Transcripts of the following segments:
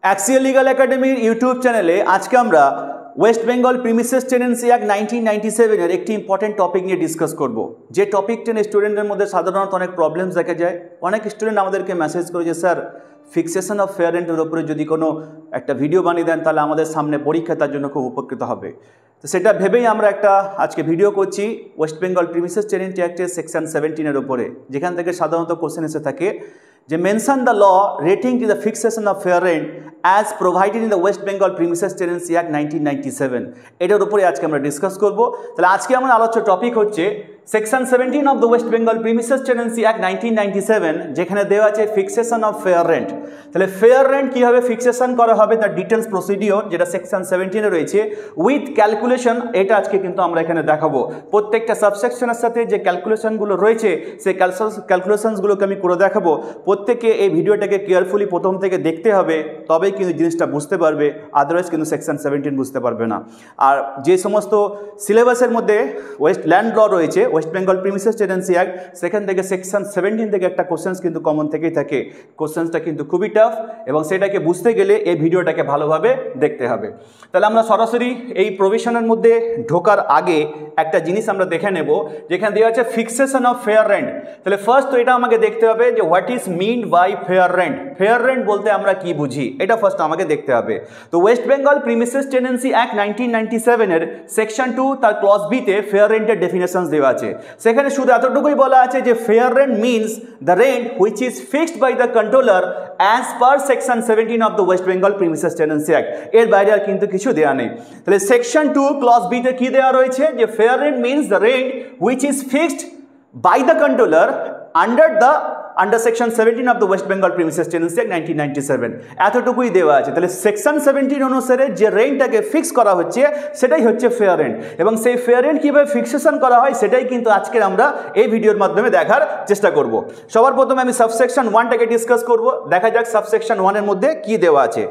Axial legal একাডেমির YouTube চ্যানেলে আজকে আমরা West Bengal premises tenancy act 1997 এর একটি ইম্পর্টেন্ট টপিক নিয়ে ডিসকাস করব। যে টপিকটা নিয়ে স্টুডেন্টের মধ্যে সাধারণত অনেক প্রবলেমস দেখা যায়। অনেক স্টুডেন্ট আমাদেরকে মেসেজ করে যে স্যার ফিক্সেশন অফ ফেয়ার রেন্টের উপরে যদি কোনো একটা ভিডিও বানিয়ে দেন তাহলে আমাদের সামনে পরীক্ষা তার জন্য খুব উপকৃত হবে। তো সেটা ভেবেই আমরা একটা আজকে ভিডিও করছি ওয়েস্ট বেঙ্গল প্রিমিসেস টেনেন্সি অ্যাক্টের সেকশন 17 এর উপরে, যেখান থেকে সাধারণত কোশ্চেন এসে থাকে যে mention the law relating to the fixation of fair rent as provided in the West Bengal premises tenancy act 1997। এটার উপরে আজকে আমরা ডিসকাস করব। তাহলে আজকে আমার আলোচ্য টপিক হচ্ছে section 17 of the West Bengal premises tenancy act 1997, যেখানে দেওয়া আছে ফিক্সেশন অফ ফেয়ার রেন্ট। তাহলে ফেয়ার রেন্ট কীভাবে ফিক্সেশন করা হবে তার ডিটেলস প্রসিডিওর যেটা সেকশন 17 রয়েছে উইথ ক্যালকুলেশন, এটা আজকে কিন্তু আমরা এখানে দেখাবো। প্রত্যেকটা সাবসেকশনের সাথে যে ক্যালকুলেশনগুলো রয়েছে সেই ক্যালকুলেশনসগুলোকে আমি করে দেখাবো। প্রত্যেকে এই ভিডিওটাকে কেয়ারফুলি প্রথম থেকে দেখতে হবে, তবেই কিন্তু জিনিসটা বুঝতে পারবে, আদারওয়াইজ কিন্তু সেকশন 17 বুঝতে পারবে না। আর যে সমস্ত সিলেবাসের মধ্যে ওয়েস্ট ল্যান্ড ল রয়েছে West Bengal premises tenancy act, সেখান থেকে সেকশন 17 থেকে একটা কোশ্চেন্স কিন্তু কমন থেকেই থাকে। কোশ্চেন্সটা কিন্তু খুবই টাফ এবং সেটাকে বুঝতে গেলে এই ভিডিওটাকে ভালোভাবে দেখতে হবে। তাহলে আমরা সরাসরি এই প্রভিশনের মধ্যে ঢোকার আগে একটা জিনিস আমরা দেখে নেব, যেখানে দেওয়া আছে ফিক্সেশন অফ ফেয়ার রেন্ট। তাহলে ফার্স্ট তো এটা আমাকে দেখতে হবে যে what is mean by fair rent. Fair rent বলতে আমরা কি বুঝি এটা ফার্স্ট আমাকে দেখতে হবে। তো West Bengal premises tenancy act 1997 এর সেকশন 2 তার ক্লজ বিতে ফেয়ার রেন্টের ডেফিনেশনস দেওয়া আছে। সেখানে শুধু এতটুকুই বলা আছে যে fair rent means the rent which is fixed by the controller as per section 17 of the West Bengal premises tenancy act. এর বাইরে আর কিন্তু কিছু দেওয়া নেই। তাহলে সেকশন 2 ক্লজ বিতে কি দেওয়া রয়েছে যে fair rent means the rent which is fixed by the controller under section 17 of the West Bengal Premises Tenancy Act 1997 এতটুকুই দেওয়া আছে। তাহলে সেকশন 17 অনুসারে যে রেন্টটাকে ফিক্স করা হচ্ছে সেটাই হচ্ছে ফেয়ার রেন্ট, এবং সেই ফেয়ার রেন্ট কীভাবে ফিক্সেশন করা হয় সেটাই কিন্তু আজকে আমরা এই ভিডিওর মাধ্যমে দেখার চেষ্টা করব। সবার প্রথমে আমি সাবসেকশন 1টাকে ডিসকাস করব। দেখা যাক সাবসেকশন 1 এর মধ্যে কি দেওয়া আছে।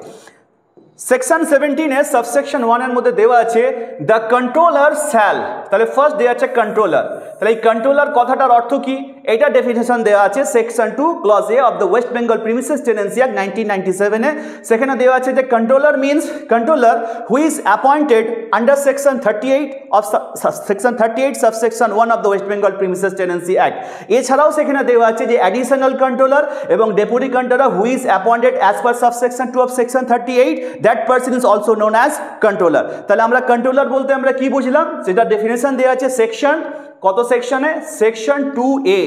সেকশন 17 এর সাবসেকশন 1 এর মধ্যে দেওয়া আছে দ্য কন্ট্রোলার শ্যাল। তাহলে ফার্স্ট দেওয়া আছে কন্ট্রোলার। তাহলে এই কন্ট্রোলার কথাটার অর্থ কি এটা ডেফিনেশন দেওয়া আছে section 2 clause A of the West Bengal premises tenancy act 1997 এ। সেখানে দেওয়া আছে যে controller means controller who is appointed under section 38 of section 38 subsection 1 of the West Bengal premises tenancy act. এছাড়াও সেখানে দেওয়া আছে যে অ্যাডিশনাল কন্ট্রোলার এবং deputy controller who is appointed as per subsection 2 of section 38, that person is also known as controller. তাহলে আমরা controller বলতে আমরা কি বুঝলাম সেটা ডেফিনেশন দেওয়া আছে সেকশন কত সেকশনে, section 2A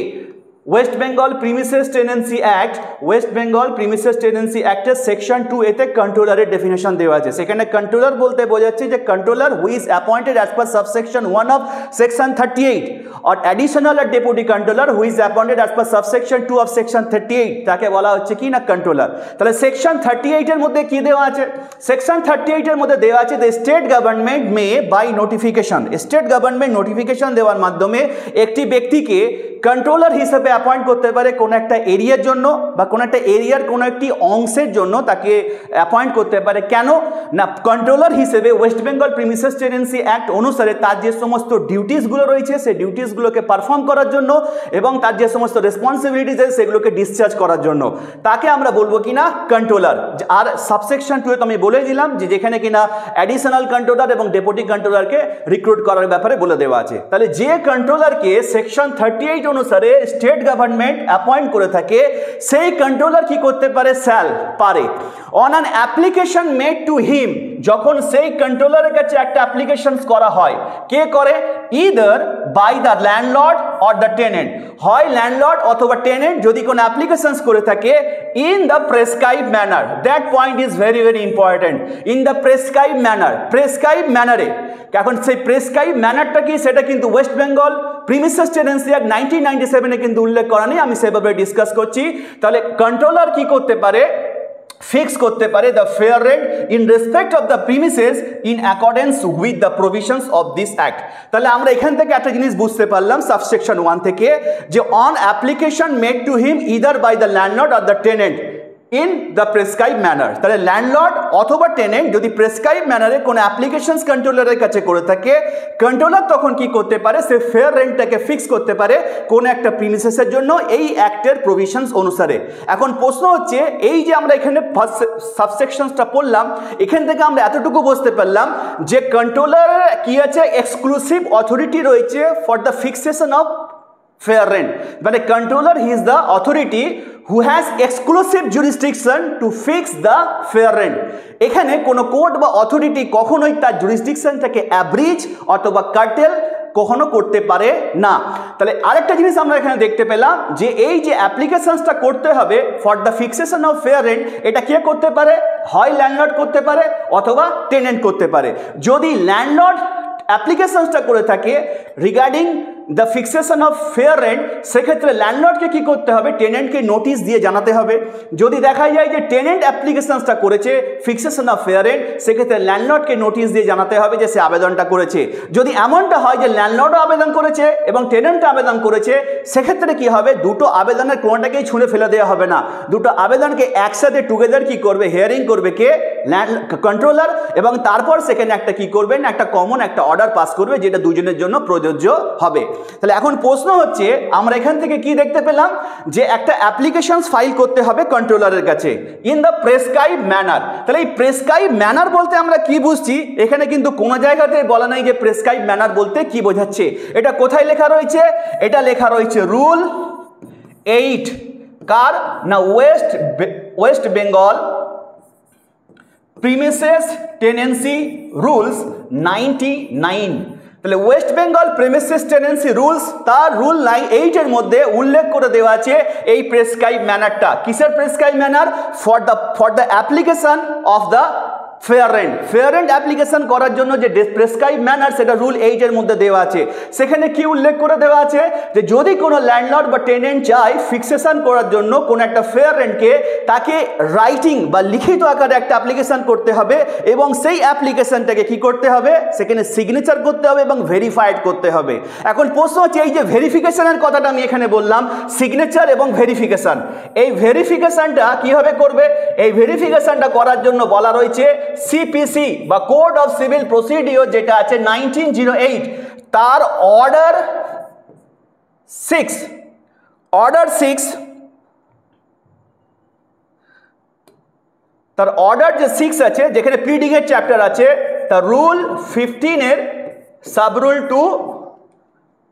West Bengal premises tenancy act, West Bengal premises tenancy অ্যাক্টের সেকশন 2A তে কন্ট্রোলারের ডেফিনেশন দেওয়া আছে। সেখানে কন্ট্রোলার বলতে বোঝাচ্ছে যে controller who is appointed as per subsection 1 of section 38 और एडिशनल और deputy controller who is appointed as per subsection 2 of section 38 তাকে বলা হচ্ছে কি না কন্ট্রোলার। তাহলে সেকশন 38 এর মধ্যে কি দেওয়া আছে, সেকশন 38 এর মধ্যে দেওয়া আছে the state government may by notification, state government notification দেওয়ার মাধ্যমে একটি ব্যক্তিকে কন্ট্রোলার হিসেবে অ্যাপয়েন্ট করতে পারে কোনো একটা এরিয়ার জন্য বা কোনো একটা এরিয়ার কোনো একটি অংশের জন্য তাকে অ্যাপয়েন্ট করতে পারে। কেন না কন্ট্রোলার হিসেবে West Bengal premises tenancy act অনুসারে তার যে সমস্ত ডিউটিসগুলো রয়েছে সেই ডিউটিসগুলোকে পারফর্ম করার জন্য এবং তার যে সমস্ত রেসপন্সিবিলিটিস আছে সেগুলোকে ডিসচার্জ করার জন্য তাকে আমরা বলবো কিনা কন্ট্রোলার। আর সাবসেকশন 2 তো আমি বলে দিলাম যে যেখানে কিনা অ্যাডিশনাল কন্ট্রোলার এবং ডেপুটি কন্ট্রোলারকে রিক্রুট করার ব্যাপারে বলে দেওয়া আছে। তাহলে যে কন্ট্রোলারকে সেকশন 38 অনুসারে স্টেট গভর্নমেন্ট অ্যাপয়েন্ট করে থাকে সেই কন্ট্রোলার কি করতে পারে, শ্যাল পারে on an application made to হিম, যখন সেই কন্ট্রোলারের কাছে একটা অ্যাপ্লিকেশন করা হয়, কে করে, either by the landlord or the tenant, হয় ল্যান্ডলর্ড অথবা টেনেন্ট যদি কোনো অ্যাপ্লিকেশনস করে থাকে in the prescribe manner, that point is very very important, in the prescribe manner, prescribe ম্যানারে। এখন সেই প্রেসক্রাইব ম্যানারটা কি সেটা কিন্তু West Bengal premises tenancy act 1997 এ কিন্তু উল্লেখ করা নেই, আমি সেভাবে ডিসকাস করছি। তাহলে কন্ট্রোলার কি করতে পারে, ফিক্স করতে পারে the fair rent in respect of the premises in accordance with the provisions of this act. তাহলে আমরা এখান থেকে একটা জিনিস বুঝতে পারলাম সাবসেকশন 1 থেকে যে on application made to him either by the landlord or the tenant, in the prescribe manner. তাহলে ল্যান্ডলর্ড অথবা টেনেন্ট যদি প্রেসক্রাইব ম্যানারে কোনো অ্যাপ্লিকেশনস কন্ট্রোলারের কাছে করে থাকে, কন্ট্রোলার তখন কি করতে পারে, সে ফেয়ার রেন্টটাকে ফিক্স করতে পারে কোনো একটা প্রিমিসেসের জন্য এই অ্যাক্টের প্রভিশনস অনুসারে। এখন প্রশ্ন হচ্ছে, এই যে আমরা এখানে ফার্স্ট সাবসেকশনসটা পড়লাম, এখান থেকে আমরা এতটুকু বুঝতে পারলাম যে কন্ট্রোলার কি আছে, এক্সক্লুসিভ অথরিটি রয়েছে for the fixation of fair rent, মানে controller he is the authority who has exclusive jurisdiction to fix the fair rent। এখানে কোনো কোর্ট বা অথরিটি কখনোই তার জুরিসডিকশনটাকে অ্যাব্রিজ অথবা কার্টেল কখনো করতে পারে না। তাহলে আরেকটা জিনিস আমরা এখানে দেখতে পেলাম যে এই যে অ্যাপ্লিকেশনসটা করতে হবে for the fixation of fair rent, এটা কে করতে পারে, হয় ল্যান্ডলর্ড করতে পারে অথবা টেনেন্ট করতে পারে। যদি ল্যান্ডলর্ড অ্যাপ্লিকেশনসটা করে থাকে regarding the fixation of fair rent, সেক্ষেত্রে ল্যান্ডলর্ডকে কি করতে হবে, টেনেন্টকে নোটিশ দিয়ে জানাতে হবে। যদি দেখা যায় যে টেনেন্ট অ্যাপ্লিকেশনসটা করেছে ফিক্সেশন অফ ফেয়ার রেন্ট, সেক্ষেত্রে ল্যান্ডলর্ডকে নোটিশ দিয়ে জানাতে হবে যে সে আবেদনটা করেছে। যদি এমনটা হয় যে ল্যান্ডলর্ডও আবেদন করেছে এবং টেনেন্টও আবেদন করেছে, সেক্ষেত্রে কি হবে, দুটো আবেদনের কোনোটাকেই ছুঁড়ে ফেলে দেওয়া হবে না, দুটো আবেদনকে একসাথে টুগেদার কি করবে, হিয়ারিং করবে কে, কন্ট্রোলার, এবং তারপর সেখানে একটা কি করবেন, একটা কমন একটা অর্ডার পাস করবে যেটা দুজনের জন্য প্রযোজ্য হবে। তাহলে এখন প্রশ্ন হচ্ছে, আমরা এখান থেকে কি দেখতে পেলাম যে একটা অ্যাপ্লিকেশনস ফাইল করতে হবে কন্ট্রোলারের কাছে ইন দ্য প্রেসক্রাইব ম্যানার। তাহলে এই প্রেসক্রাইব ম্যানার বলতে আমরা কি বুঝছি, এখানে কিন্তু কোনো জায়গাতে বলা নাই যে প্রেসক্রাইব ম্যানার বলতে কি বোঝাচ্ছে। এটা কোথায় লেখা রয়েছে, এটা লেখা রয়েছে রুল 8 কার না, West Bengal premises tenancy rules 99। তাহলে West Bengal premises tenancy rules, তার রুল 8 এর মধ্যে উল্লেখ করে দেওয়া আছে এই প্রেসক্রাইব ম্যানারটা। কিসের prescribe manner, for the application of the fair rent. Fair rent application করার জন্য যে প্রেসক্রাইব ম্যানার, সেটা রুল 8 এর মধ্যে দেওয়া আছে। সেখানে কি উল্লেখ করে দেওয়া আছে যে যদি কোনো ল্যান্ডলর্ড বা টেনেন্ট চায় ফিক্সেশন করার জন্য কোনো একটা ফেয়ার রেন্টকে, তাকে রাইটিং বা লিখিত আকারে একটা অ্যাপ্লিকেশন করতে হবে এবং সেই অ্যাপ্লিকেশনটাকে কি করতে হবে, সেখানে সিগনেচার করতে হবে এবং ভেরিফাইড করতে হবে। এখন প্রশ্ন হচ্ছে, এই যে ভেরিফিকেশনের কথাটা আমি এখানে বললাম, সিগনেচার এবং ভেরিফিকেশন, এই ভেরিফিকেশনটা কিভাবে করবে, এই ভেরিফিকেশনটা করার জন্য বলা রয়েছে সিপিসি বা কোড অফ সিভিল প্রসিডিওর যেটা আছে 1908, তার অর্ডার 6, তার অর্ডার যে 6 আছে, যেখানে প্লিডিং এর চ্যাপ্টার আছে, তার রুল 15 এর সাবরুল 2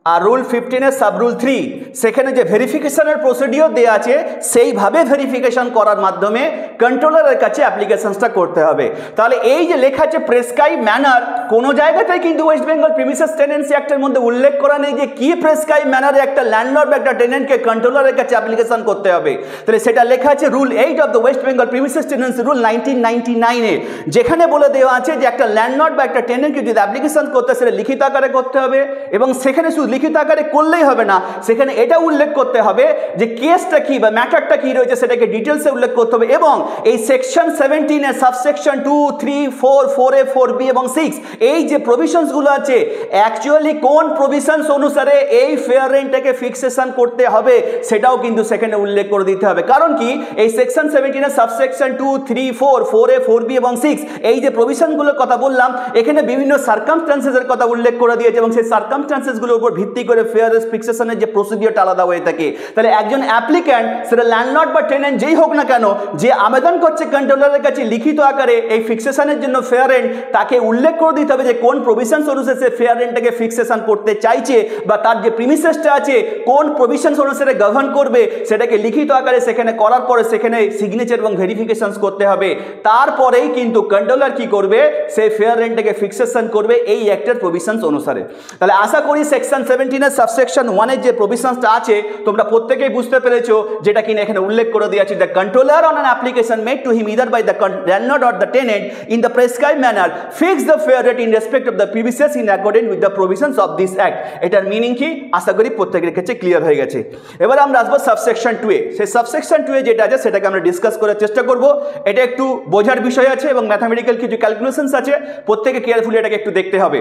আর রুল 15 এর সাবরুল 3, সেখানে যে ভেরিফিকেশনের প্রসিডিওর দেওয়া আছে, সেইভাবে ভেরিফিকেশন করার মাধ্যমে কন্ট্রোলারের কাছে অ্যাপ্লিকেশনসটা করতে হবে। তাহলে এই যে লেখা আছে প্রেসক্রাইব ম্যানার, কোনো জায়গাতেই কিন্তু ওয়েস্ট বেঙ্গল প্রিমিসেস টেনেন্সি অ্যাক্টের মধ্যে উল্লেখ করা নেই যে কি প্রেসক্রাইব ম্যানারে একটা ল্যান্ডলর্ড বা একটা টেনেন্টকে কন্ট্রোলারের কাছে অ্যাপ্লিকেশন করতে হবে। তাহলে সেটা লেখা আছে rule 8 of the West Bengal premises tenancy rule 1999 যেখানে বলে দেওয়া আছে যে একটা ল্যান্ডলর্ড বা একটা টেনেন্টকে যদি অ্যাপ্লিকেশন করতে, সেটা লিখিত আকারে করতে হবে, এবং সেখানে শুধু লিখিত আকারে করলেই হবে না, সেখানে এটা উল্লেখ করতে হবে যে কেসটা কি বা ম্যাটারটা কি রয়েছে, সেটাকে ডিটেলসে উল্লেখ করতে হবে। এবং এই সেকশন 17 এর সাবসেকশন 2, 3, 4, 4A, 4B এবং 6, এই যে প্রভিশনসগুলো আছে, অ্যাকচুয়ালি কোন প্রভিশনস অনুসারে এই ফেয়ার রেন্টটাকে ফিক্সেশন করতে হবে, সেটাও কিন্তু সেখানে উল্লেখ করে দিতে হবে। কারণ কি, এই সেকশন 17 এর সাবসেকশন 2, 3, 4, 4A, 4B এবং 6, এই যে প্রভিশনগুলোর কথা বললাম, এখানে বিভিন্ন সার্কামস্ট্যান্সেসের কথা উল্লেখ করে দিয়েছে এবং সেই সার্কামস্ট্যান্সেসগুলোর উপর ভিত্তি করে ফেয়ার ফিক্সেশনের যে প্রসিডিওরটা আলাদা হয়ে থাকে। তাহলে একজন অ্যাপ্লিক্যান্ট, সেটা ল্যান্ডলর্ড বা টেনেন্ট যেই হোক না কেন, যে আবেদন করছে কন্ট্রোলারের কাছে লিখিত আকারে এই ফিক্সেশনের জন্য ফেয়ার রেন্ট, তাকে উল্লেখ করে দিতে হবে যে কোন প্রভিশনস অনুসারে সে ফেয়ার রেন্টটাকে ফিক্সেশন করতে চাইছে, বা তার যে প্রিমিসেসটা আছে কোন প্রভিশনস অনুসারে গভর্ন করবে, সেটাকে লিখিত আকারে সেখানে করার পরে সেখানে সিগনেচার এবং ভেরিফিকেশনস করতে হবে। তারপরেই কিন্তু কন্ট্রোলার কি করবে, সেই ফেয়ার রেন্টটাকে ফিক্সেশন করবে এই অ্যাক্টের প্রভিশনস অনুসারে। তাহলে আশা করি সেকশন 17 এর সাবসেকশন 1 এর যে প্রভিশনসটা আছে তোমরা প্রত্যেকেই বুঝতে পেরেছো, যেটা কিনা এখানে উল্লেখ করে দেওয়া আছে, the controller on an application made to him either by the landlord or the tenant in the prescribed manner fix the fair rate in respect of the premises in according with the provisions of this act. এটার meaning কি আশা করি প্রত্যেকের কাছে clear হয়ে গেছে। এবার আমরা আসবো সাবসেকশন 2 এ। সেই সাবসেকশন 2 এ যেটা আছে সেটাকে আমরা ডিসকাস করার চেষ্টা করব। এটা একটু বোঝার বিষয় আছে এবং ম্যাথামেটিক্যাল কিছু ক্যালকুলেশনস আছে, প্রত্যেকে কেয়ারফুলি এটাকে একটু দেখতে হবে।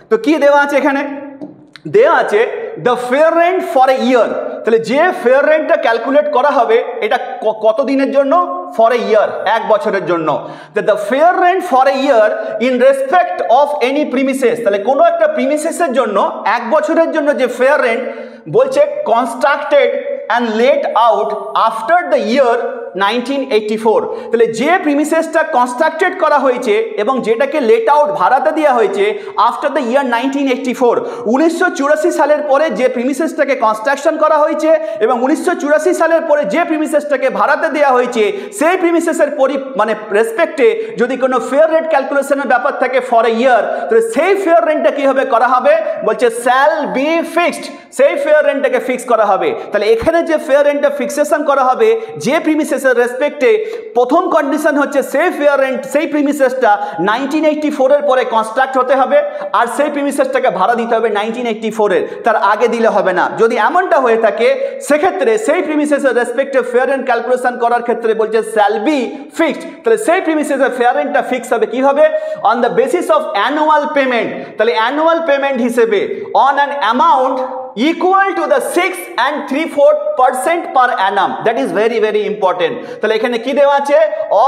তো কি দেওয়া আছে এখানে, দেওয়া আছে the fair rent for a year. তাহলে যে ফেয়ার রেন্টটা ক্যালকুলেট করা হবে, এটা কত দিনের জন্য, ফর এ ইয়ার, এক বছরের জন্য। The fair rent for a year in respect of any premises, তাহলে কোনো একটা প্রিমিসেসের জন্য এক বছরের জন্য যে ফেয়ার রেন্ট বলছে constructed and let out after the year 1984, তাহলে যে প্রিমিসেসটা কনস্ট্রাক্টেড করা হয়েছে এবং যেটাকে লেট আউট ভাড়াতে দেওয়া হয়েছে আফটার দ্য ইয়ার 1984, 1984 সালের পরে যে প্রিমিসেসটাকে কনস্ট্রাকশন করা হয়েছে এবং 1984 সালের পরে যে প্রিমিসেসটাকে ভাড়াতে দেওয়া হয়েছে সেই প্রিমিসেসের রেসপেক্টে যদি কোনো ফেয়ার রেট ক্যালকুলেশনের ব্যাপার থাকে ফর এ ইয়ার, তাহলে সেই ফেয়ার রেন্টটা কীভাবে করা হবে বলছে শ্যাল বি ফিক্সড, সেই ফেয়ার রেন্টটাকে ফিক্স করা হবে। তাহলে এখানে যে ফেয়ার রেন্টটা ফিক্সেশন করা হবে যে প্রিমিসেসের রেসপেক্টে, প্রথম কন্ডিশন হচ্ছে সেই ফেয়ার রেন্ট সেই প্রিমিসেসটা 1984 এর পরে কনস্ট্রাক্ট হতে হবে আর সেই প্রিমিসেসটাকে ভাড়া দিতে হবে 1984 এর, তার আগে দিলে হবে না। যদি এমনটা হয়ে থাকে সেক্ষেত্রে সেই প্রিমিসেসের রেসপেক্টে ফেয়ার রেন্ট ক্যালকুলেশন করার ক্ষেত্রে বলছে শ্যাল বি ফিক্সড, তাহলে সেই প্রিমিসেসের ফেয়ার রেন্টটা ফিক্স হবে কিভাবে on the basis of annual payment, তাহলে অ্যানুয়াল পেমেন্ট হিসেবে on an amount equal to the 6 and 3/4% per annum, that is very very important। তাহলে এখানে কি দেওয়া আছে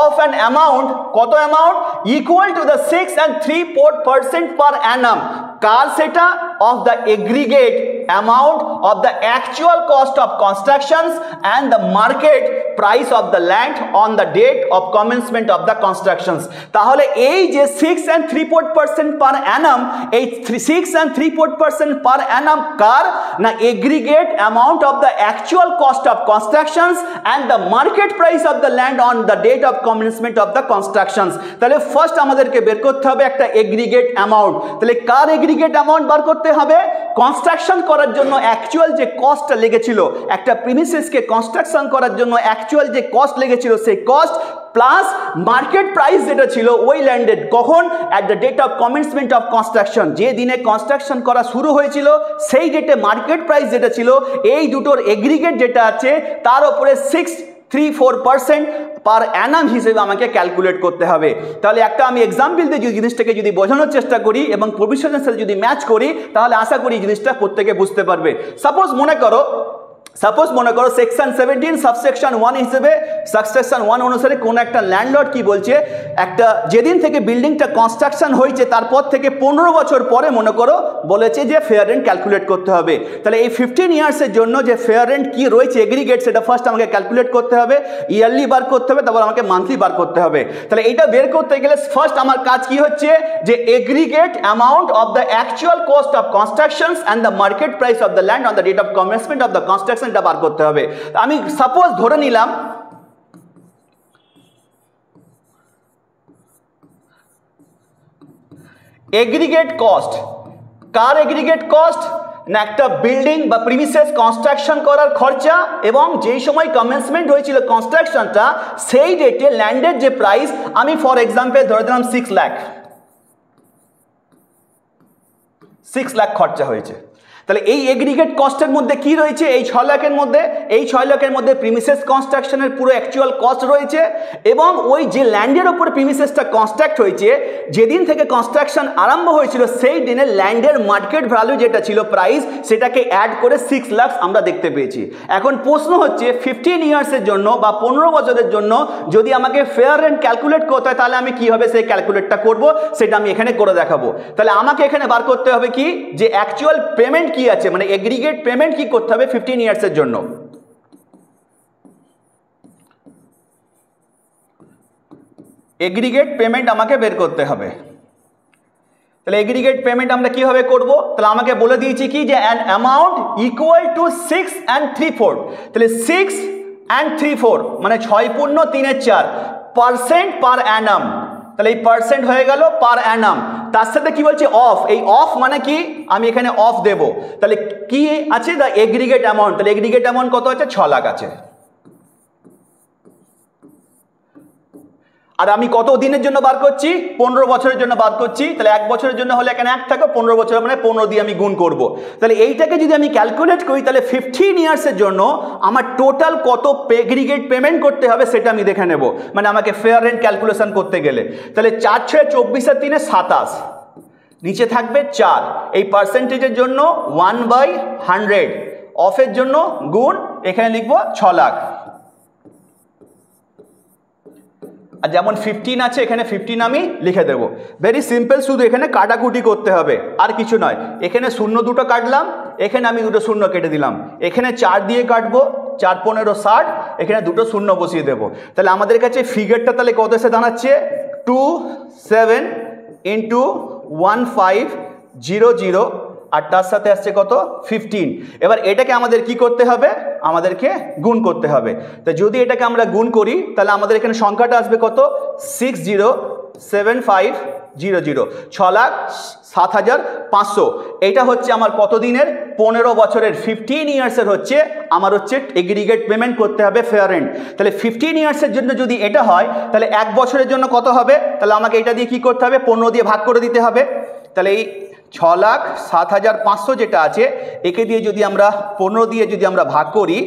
of an amount, কত amount equal to the 6 and 3/4% per annum, কার সেটা of the aggregate amount of the actual cost of constructions and the market price of the land on the date of commencement of the constructions। তাহলে এই যে 6 and 3/4% per annum, এই 6 and 3/4% per annum কার না aggregate amount of the actual cost of constructions and the market price of the land on the date of commencement of the constructions। তাহলে first আমাদেরকে বের করতে হবে একটা aggregate amount, তাহলে কার aggregate amount বার করতে হবে কনস্ট্রাকশন করার জন্য অ্যাকচুয়াল যে কস্টটা লেগেছিল, একটা প্রিমিসেসকে কনস্ট্রাকশন করার জন্য অ্যাকচুয়াল যে কস্ট লেগেছিল সেই কস্ট প্লাস মার্কেট প্রাইস যেটা ছিল ওই ল্যান্ডের কখন at the date of commencement of construction, যে দিনে কনস্ট্রাকশন করা শুরু হয়েছিল সেই ডেটে মার্কেট প্রাইস যেটা ছিল, এই দুটোর এগ্রিগেট যেটা আছে তার উপরে 6.34% পার অ্যানাম হিসেবে আমাকে ক্যালকুলেট করতে হবে। তাহলে একটা আমি এক্সাম্পল দিয়ে জিনিসটাকে যদি বোঝানোর চেষ্টা করি এবং প্রভিশনের সাথে যদি ম্যাচ করি তাহলে আশা করি জিনিসটা প্রত্যেকে বুঝতে পারবে। সাপোজ মনে করো সেকশন 17 সাবসেকশন 1 হিসেবে সাবসেকশন 1 অনুসারে কোন একটা ল্যান্ডলর্ড কি বলছে, একটা যেদিন থেকে বিল্ডিংটা কনস্ট্রাকশন হয়েছে তারপর থেকে 15 বছর পরে মনে করো বলেছে যে ফেয়ার রেন্ট ক্যালকুলেট করতে হবে। তাহলে এই 15 ইয়ার্সের জন্য যে ফেয়ার রেন্ট কি রয়েছে এগ্রিগেট সেটা ফার্স্ট আমাকে ক্যালকুলেট করতে হবে, ইয়ারলি বার করতে হবে, তারপর আমাকে মান্থলি বার করতে হবে। তাহলে এইটা বের করতে গেলে ফার্স্ট আমার কাজ কি হচ্ছে যে aggregate amount of the actual cost of constructions and the market price of the land on the date of commencement of the construction বার করতে হবে। আমি সাপোজ ধরে নিলাম এগ্রিগেট কস্ট, কার এগ্রিগেট কস্ট না একটা বিল্ডিং বা প্রিমিসেস কনস্ট্রাকশন করার খরচা এবং যেই সময় কমেন্সমেন্ট হয়েছিল কনস্ট্রাকশনটা সেই ডেটে ল্যান্ডের যে প্রাইস, আমি ফর এক্সাম্পল ধরে দিলাম 6 লাখ খরচা হয়েছে। তাহলে এই এগ্রিগেট কস্টের মধ্যে কি রয়েছে এই 6 লাখের মধ্যে, এই 6 লাখের মধ্যে প্রিমিসেস কনস্ট্রাকশনের পুরো অ্যাকচুয়াল কস্ট রয়েছে এবং ওই যে ল্যান্ডের উপরে প্রিমিসেসটা কনস্ট্রাক্ট হয়েছে যেদিন থেকে কনস্ট্রাকশন আরম্ভ হয়েছিল সেই দিনে ল্যান্ডের মার্কেট ভ্যালু যেটা ছিল প্রাইস সেটাকে অ্যাড করে 6 লাখ আমরা দেখতে পেয়েছি। এখন প্রশ্ন হচ্ছে 15 ইয়ার্সের জন্য বা 15 বছরের জন্য যদি আমাকে ফেয়ার রেন্ট ক্যালকুলেট করতে হয় তাহলে আমি কীভাবে সেই ক্যালকুলেটটা করব সেটা আমি এখানে করে দেখাবো। তাহলে আমাকে এখানে বার করতে হবে কি যে অ্যাকচুয়াল পেমেন্ট কি আছে, মানে এগ্রিগেট পেমেন্ট কি করতে হবে 15 ইয়ার্সের জন্য। এগ্রিগেট পেমেন্ট আমাকে বের করতে হবে। তাহলে এগ্রিগেট পেমেন্ট আমরা কিভাবে করব, তাহলে আমাকে বলে দিয়েছি কি যে an amount equal to 6 and 3/4, তাহলে 6 and 3/4 মানে 6.3/4% পার অ্যানাম, তাহলে এই পার্সেন্ট হয়ে গেল পার অ্যানাম। তার সাথে কি বলছে অফ, এই অফ মানে কি আমি এখানে অফ দেব, তাহলে কি আছে দ্য এগ্রিগেট অ্যামাউন্ট, তাহলে এগ্রিগেট অ্যামাউন্ট কত আছে 6 লাখ আছে। আর আমি কত দিনের জন্য বার করছি 15 বছরের জন্য বার করছি, তাহলে 1 বছরের জন্য হলে এখানে 1 থাকে, 15 বছর মানে 15 দিয়ে আমি গুণ করব। তাহলে এইটাকে যদি আমি ক্যালকুলেট করি তাহলে 15 ইয়ার্সের জন্য আমার টোটাল কত এগ্রিগেট পেমেন্ট করতে হবে সেটা আমি দেখে নেব, মানে আমাকে ফেয়ার রেন্ট ক্যালকুলেশন করতে গেলে। তাহলে 4 × 6 = 24 আর 3 = 27, নিচে থাকবে 4, এই পার্সেন্টেজের জন্য 1/100, অফের জন্য গুণ, এখানে লিখবো 6 লাখ। আর যেমন 15 আছে এখানে 15 আমি লিখে দেব। ভেরি সিম্পল, শুধু এখানে কাটাকুটি করতে হবে, আর কিছু নয়। এখানে শূন্য দুটো কাটলাম, এখানে আমি দুটো শূন্য কেটে দিলাম, এখানে 4 দিয়ে কাটবো, 4 15 60, এখানে দুটো শূন্য বসিয়ে দেবো। তাহলে আমাদের কাছে ফিগারটা তাহলে কত এসে দাঁড়াচ্ছে, 27 × 1500, আর তার সাথে আসছে কত 15। এবার এটাকে আমাদের কি করতে হবে, আমাদেরকে গুণ করতে হবে। তো যদি এটাকে আমরা গুণ করি তাহলে আমাদের এখানে সংখ্যাটা আসবে কত, 607500, 6,07,500। এটা হচ্ছে আমার কত দিনের, 15 বছরের, 15 ইয়ার্সের হচ্ছে আমার হচ্ছে এগ্রিগেট পেমেন্ট করতে হবে ফেয়ার রেন্ট। তাহলে 15 ইয়ার্সের জন্য যদি এটা হয় তাহলে 1 বছরের জন্য কত হবে, তাহলে আমাকে এটা দিয়ে কি করতে হবে, 15 দিয়ে ভাগ করে দিতে হবে। তাহলে এই 6,07,500 যেটা আছে, একে দিয়ে যদি আমরা 15 দিয়ে যদি আমরা ভাগ করি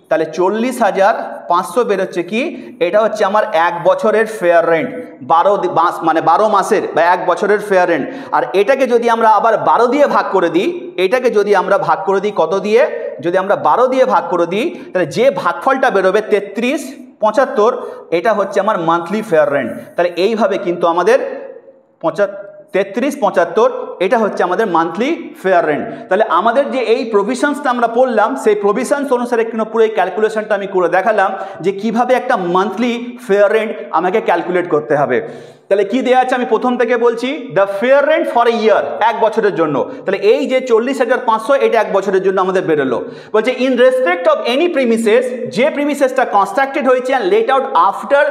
তাহলে 40,500 বেরোচ্ছে কি, এটা হচ্ছে আমার 1 বছরের ফেয়ার রেন্ট, 12 মাসের বা 1 বছরের ফেয়ার রেন্ট। আর এটাকে যদি আমরা আবার 12 দিয়ে ভাগ করে দিই, এটাকে যদি আমরা ভাগ করে দিই কত দিয়ে, যদি আমরা 12 দিয়ে ভাগ করে দিই তাহলে যে ভাগফলটা বেরোবে 3375, এটা হচ্ছে আমার মান্থলি ফেয়ার রেন্ট। তাহলে এইভাবে কিন্তু আমাদের 3375, এটা হচ্ছে আমাদের মান্থলি ফেয়ার রেন্ট। তাহলে আমাদের যে এই প্রভিশনসটা আমরা পড়লাম, সেই প্রভিশনস অনুসারে কিন্তু পুরো এই ক্যালকুলেশনটা আমি করে দেখালাম যে কিভাবে একটা মান্থলি ফেয়ার রেন্ট আমাকে ক্যালকুলেট করতে হবে। তাহলে কি দেওয়া আছে আমি প্রথম থেকে বলছি, the fair rent for a year, 1 বছরের জন্য। তাহলে এই যে 40,500, এটা 1 বছরের জন্য আমাদের বেরোলো। বলছে in respect of any premises, যে প্রিমিসেসটা কনস্ট্রাক্টেড হয়েছে অ্যান্ড লেট আউট আফটার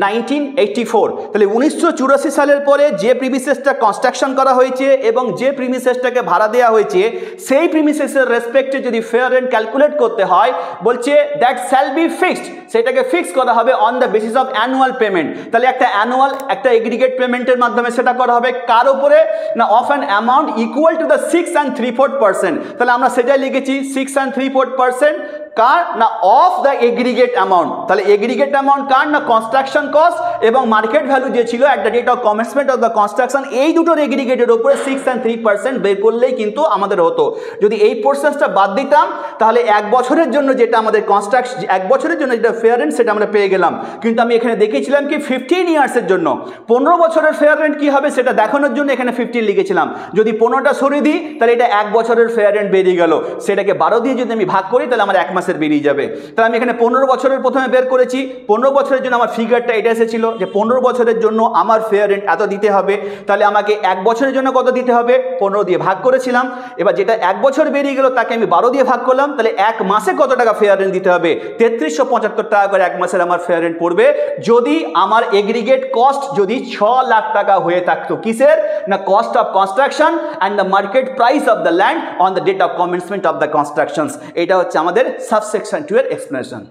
1984, তাহলে 1984 সালের পরে যে প্রিমিসেসটা কনস্ট্রাকশন করা হয়েছে এবং যে প্রিমিসেসটাকে ভাড়া দেওয়া হয়েছে, সেই প্রিমিসেসের রেসপেক্টে যদি ফেয়ার রেন্ট ক্যালকুলেট করতে হয়, বলছে দ্যাট শ্যাল বি ফিক্সড, সেটাকে ফিক্স করা হবে on the basis of annual payment. তাহলে একটা অ্যানুয়াল একটা এগ্রিগেট পেমেন্টের মাধ্যমে সেটা করা হবে, কার উপরে না, of an amount equal to the 6 3/4%। তাহলে আমরা সেটাই লিখেছি 6 3/4%, কার না, অফ দ্য এগ্রিগেট অ্যামাউন্ট। তাহলে এগ্রিগেট অ্যামাউন্ট কার না, কনস্ট্রাকশন কস্ট এবং মার্কেট ভ্যালু যে ছিল একটা date of commencement of the construction, এই দুটোর এগ্রিগেটের উপরে 6 3% বের করলেই কিন্তু আমাদের হতো। যদি এই পোর্শনসটা বাদ দিতাম তাহলে 1 বছরের জন্য যেটা আমাদের কনস্ট্রাকশন, 1 বছরের জন্য যেটা ফেয়ার রেন্ট সেটা আমরা পেয়ে গেলাম। কিন্তু আমি এখানে দেখিয়েছিলাম কি 15 ইয়ার্সের জন্য 15 বছরের ফেয়ার রেন্ট কি হবে সেটা দেখানোর জন্য এখানে 15 লিখেছিলাম। যদি 15টা সরিয়ে দিই তাহলে এটা 1 বছরের ফেয়ার রেন্ট বেরিয়ে গেল। সেটাকে 12 দিয়ে যদি আমি ভাগ করি তাহলে আমার 1 মাসের বেরিয়ে যাবে। তাহলে আমি এখানে 15 বছরের প্রথমে বের করেছি, 15 বছরের জন্য আমার ফিগারটা এটা এসেছিল যে 15 বছরের জন্য আমার ফেয়ার রেন্ট এত দিতে হবে। তাহলে আমাকে 1 বছরের জন্য কত দিতে হবে, 15 দিয়ে ভাগ করেছিলাম। এবার যেটা 1 বছর বেরিয়ে গেল তাকে আমি 12 দিয়ে ভাগ করলাম, তাহলে 1 মাসে কত টাকা ফেয়ার রেন্ট দিতে হবে, 3375 টাকা করে 1 মাসের আমার ফেয়ার রেন্ট পড়বে। যদি আমার এগ্রিগেট কস্ট যদি 6 লাখ টাকা হয়ে থাকতো, কিসের না, cost of construction and the market price of the land on the date of commencement of the constructions. এটা হচ্ছে আমাদের সাবসেকশন 2 এর এক্সপ্লেনেশন।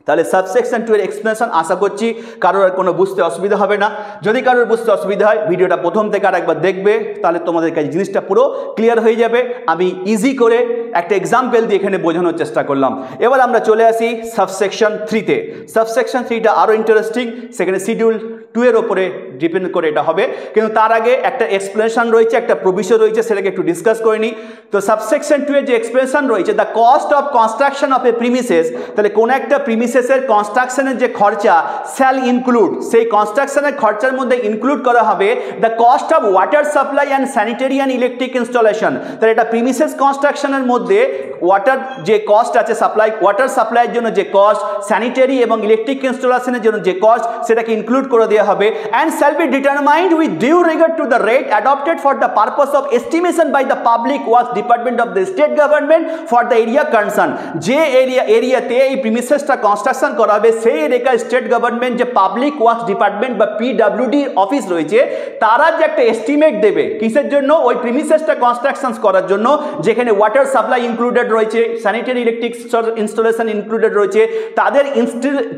তাহলে সাবসেকশন 2 এর এক্সপ্লেনেশন আশা করছি কারোর আর কোনো বুঝতে অসুবিধা হবে না। যদি কারোর বুঝতে অসুবিধা হয় ভিডিওটা প্রথম থেকে আর একবার দেখবে, তাহলে তোমাদের কাছে জিনিসটা পুরো ক্লিয়ার হয়ে যাবে। আমি ইজি করে একটা এক্সাম্পল দিয়ে এখানে বোঝানোর চেষ্টা করলাম। এবার আমরা চলে আসি সাবসেকশন 3-তে। সাবসেকশন 3টা আরও ইন্টারেস্টিং, সেখানে শিডিউল 2 এর ওপরে ডিপেন্ড করে এটা হবে, কিন্তু তার আগে একটা এক্সপ্লেনেশন রয়েছে, একটা প্রভিশন রয়েছে, সেটাকে একটু ডিসকাস করে নিই। তো সাবসেকশন 2 এর যে এক্সপ্লেনেশন রয়েছে, the cost of construction of A premises, তাহলে কোন একটা প্রিমিসেসের কনস্ট্রাকশনের যে খরচা শ্যাল ইনক্লুড, সেই কনস্ট্রাকশনের খরচার মধ্যে ইনক্লুড করা হবে the cost of water supply and sanitary and electric installation. তাহলে এটা প্রিমিসেস কনস্ট্রাকশনের মধ্যে ওয়াটার যে কস্ট আছে, সাপ্লাই, ওয়াটার সাপ্লাইয়ের জন্য যে কস্ট, স্যানিটারি এবং ইলেকট্রিক ইনস্টলেশনের জন্য যে কস্ট, সেটাকে ইনক্লুড করে দেওয়া হবে। and shall be determined with due regard to the rate adopted for the purpose of estimation by the Public Works Department of the state government for the area concerned। যে এরিয়াতে এই প্রিমিসেসটা construction করা হবে সেই এলাকায় স্টেট গভর্নমেন্ট যে public works department বা PWD office রয়েছে, তারা যে একটা এস্টিমেট দেবে কিসের জন্য, ওই প্রিমিসেসটা কনস্ট্রাকশন করার জন্য, যেখানে ওয়াটার সাপ্লাই ইনক্লুডেড রয়েছে, স্যানিটারি ইলেকট্রিক ইনস্টলেশন ইনক্লুডেড রয়েছে,